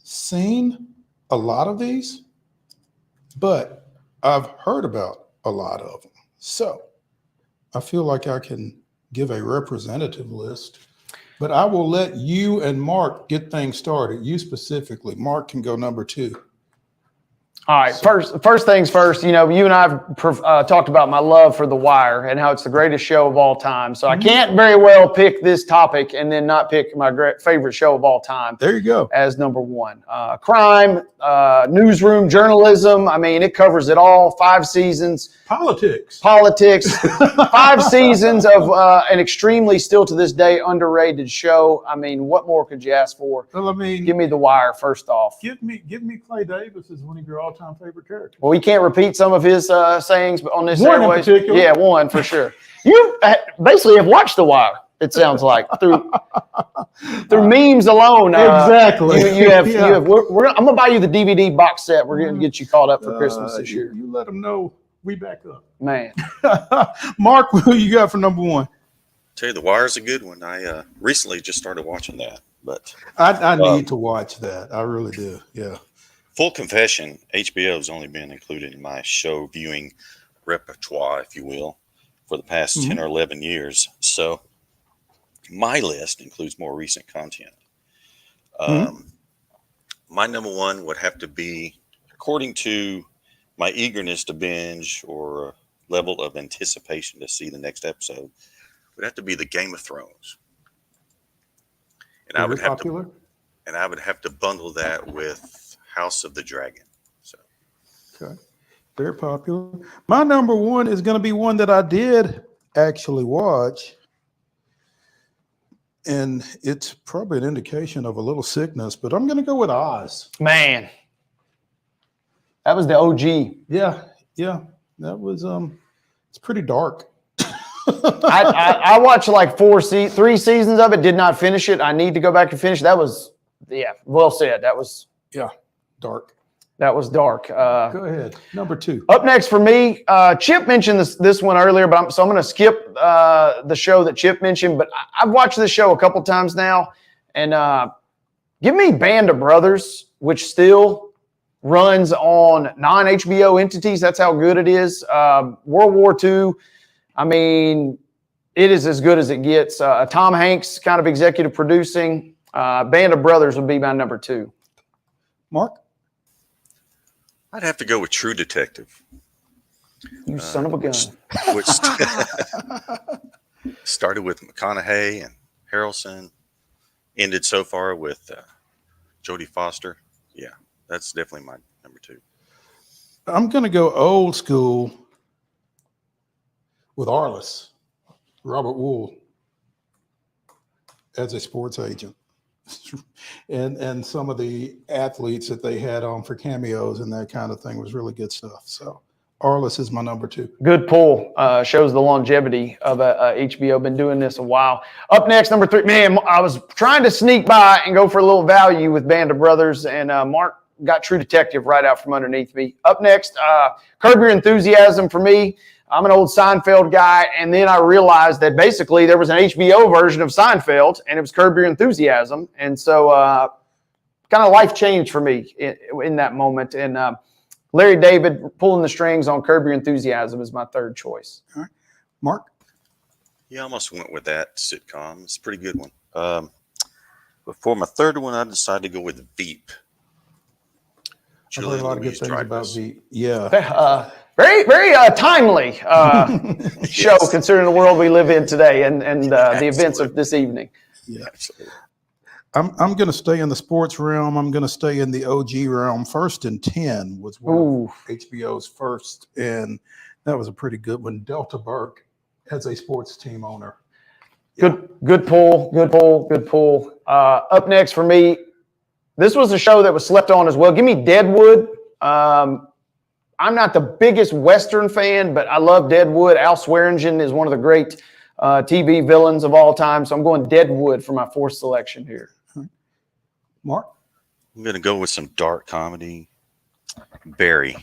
seen a lot of these, but I've heard about a lot of them. So I feel like I can give a representative list, but I will let you and Mark get things started. You specifically. Mark can go number 2. All right, first things first, you and I have talked about my love for The Wire and how it's the greatest show of all time. So I can't very well pick this topic and then not pick my favorite show of all time. There you go. As number 1. Crime, newsroom, journalism. I mean, it covers it all. 5 seasons. Politics. 5 seasons of an extremely, still to this day, underrated show. I mean, what more could you ask for? Well, I mean, give me The Wire first off. Give me Clay Davis as one of your all-time favorite characters. Well, we can't repeat some of his sayings on this one airways. In particular. Yeah, one for sure. You basically have watched The Wire. It sounds like through memes alone. Exactly. You have. I'm gonna buy you the DVD box set. We're gonna get you caught up for Christmas this year. You let them know we back up, man. Mark, who you got for number 1? Tell you, The Wire's a good one. I recently just started watching that, but I need to watch that. I really do. Yeah. Full confession, HBO has only been included in my show viewing repertoire, if you will, for the past 10 or 11 years. So my list includes more recent content. My number 1 would have to be, according to my eagerness to binge or level of anticipation to see the next episode, would have to be the Game of Thrones. And I would have to bundle that with House of the Dragon. So, okay, very popular. My number 1 is going to be one that I did actually watch, and it's probably an indication of a little sickness, but I'm going to go with Oz. Man, that was the OG. Yeah, that was it's pretty dark. I watched like 3 seasons of it. Did not finish it. I need to go back and finish. That was well said. That was dark. That was dark. Go ahead. Number 2. Up next for me, Chip mentioned this one earlier, but I'm going to skip the show that Chip mentioned. But I've watched this show a couple times now, and give me Band of Brothers, which still runs on non-HBO entities. That's how good it is. World War II. I mean, it is as good as it gets. Tom Hanks kind of executive producing. Band of Brothers would be my number 2. Mark? I'd have to go with True Detective. You son of a gun. Which started with McConaughey and Harrelson, ended so far with Jodie Foster. Yeah, that's definitely my number 2. I'm going to go old school with Arliss, Robert Wool, as a sports agent. and some of the athletes that they had on for cameos and that kind of thing was really good stuff. So Arliss is my number 2. Good pull. Shows the longevity of HBO. Been doing this a while. Up next, number 3. Man, I was trying to sneak by and go for a little value with Band of Brothers, and Mark got True Detective right out from underneath me. Up next, Curb Your Enthusiasm for me. I'm an old Seinfeld guy, and then I realized that basically there was an HBO version of Seinfeld, and it was Curb Your Enthusiasm. And so kind of life changed for me in that moment. And Larry David pulling the strings on Curb Your Enthusiasm is my 3rd choice. All right. Mark? Yeah, I almost went with that sitcom. It's a pretty good one. But for my 3rd one, I decided to go with Veep. I've heard a lot of good things about Veep. Yeah. Very, very timely show considering the world we live in today and the events of this evening. Yeah, absolutely. I'm going to stay in the sports realm. I'm going to stay in the OG realm. First and 10 was one of HBO's first, and that was a pretty good one. Delta Burke as a sports team owner. Good pull. Up next for me, this was a show that was slept on as well. Give me Deadwood. I'm not the biggest Western fan, but I love Deadwood. Al Swearingen is one of the great TV villains of all time. So I'm going Deadwood for my 4th selection here. Mark? I'm going to go with some dark comedy. Barry.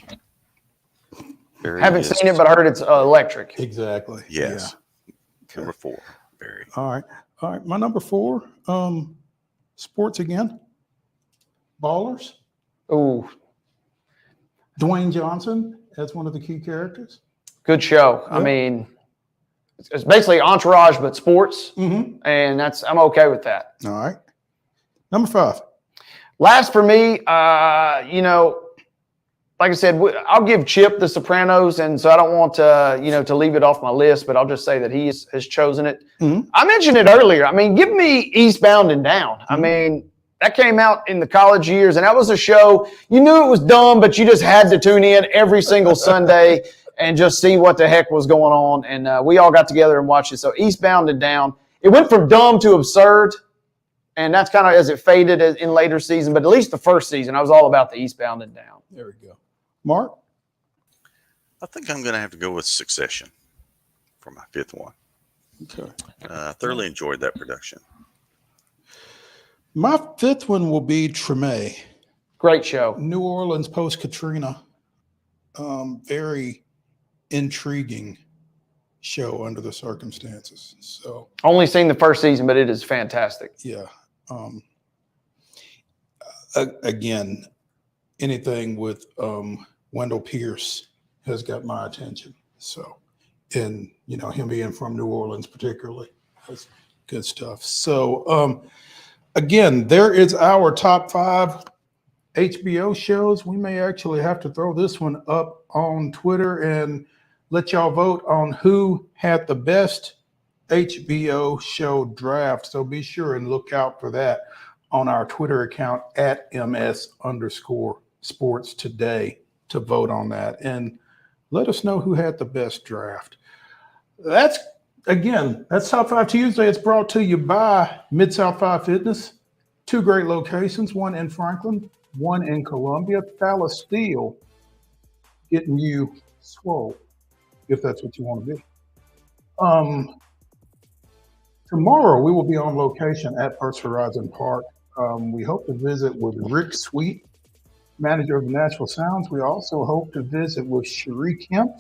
Haven't seen it, but I heard it's electric. Exactly. Yes. Yeah. Number 4, Barry. All right. My number 4, sports again. Ballers. Ooh. Dwayne Johnson as one of the key characters. Good show. Yeah. I mean, it's basically Entourage, but sports. Mm-hmm. And I'm okay with that. All right. Number 5. Last for me, like I said, I'll give Chip The Sopranos, and so I don't want to leave it off my list, but I'll just say that he has chosen it. Mm-hmm. I mentioned it earlier. I mean, give me Eastbound and Down. Mm-hmm. I mean, that came out in the college years, and that was a show, you knew it was dumb, but you just had to tune in every single Sunday and just see what the heck was going on, and we all got together and watched it. So Eastbound and Down, it went from dumb to absurd, and that's kind of as it faded in later season, but at least the first season, I was all about the Eastbound and Down. There we go. Mark? I think I'm going to have to go with Succession for my 5th one. Okay. I thoroughly enjoyed that production. My 5th one will be Treme. Great show. New Orleans post-Katrina. Very intriguing show under the circumstances. So only seen the first season, but it is fantastic. Yeah. Again, anything with Wendell Pierce has got my attention. So, and him being from New Orleans particularly, that's good stuff. So again, there is our top 5 HBO shows. We may actually have to throw this one up on Twitter and let y'all vote on who had the best HBO show draft. So be sure and look out for that on our Twitter account at @MS_sports today to vote on that. And let us know who had the best draft. That's Top 5 Tuesday. It's brought to you by Mid-South 5 Fitness. 2 great locations, one in Franklin, one in Columbia. Phallus Steel getting you swole, if that's what you want to be. Tomorrow we will be on location at First Horizon Park. We hope to visit with Rick Sweet, manager of Nashville Sounds. We also hope to visit with Cherie Kemp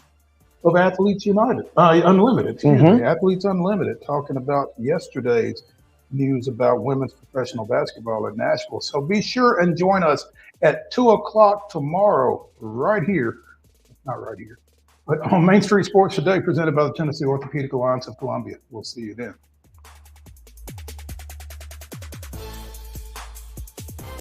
of Athletes Unlimited, Athletes Unlimited, talking about yesterday's news about women's professional basketball in Nashville. So be sure and join us at 2:00 tomorrow, right here. Not right here, but on Main Street Sports Today, presented by the Tennessee Orthopedic Alliance of Columbia. We'll see you then.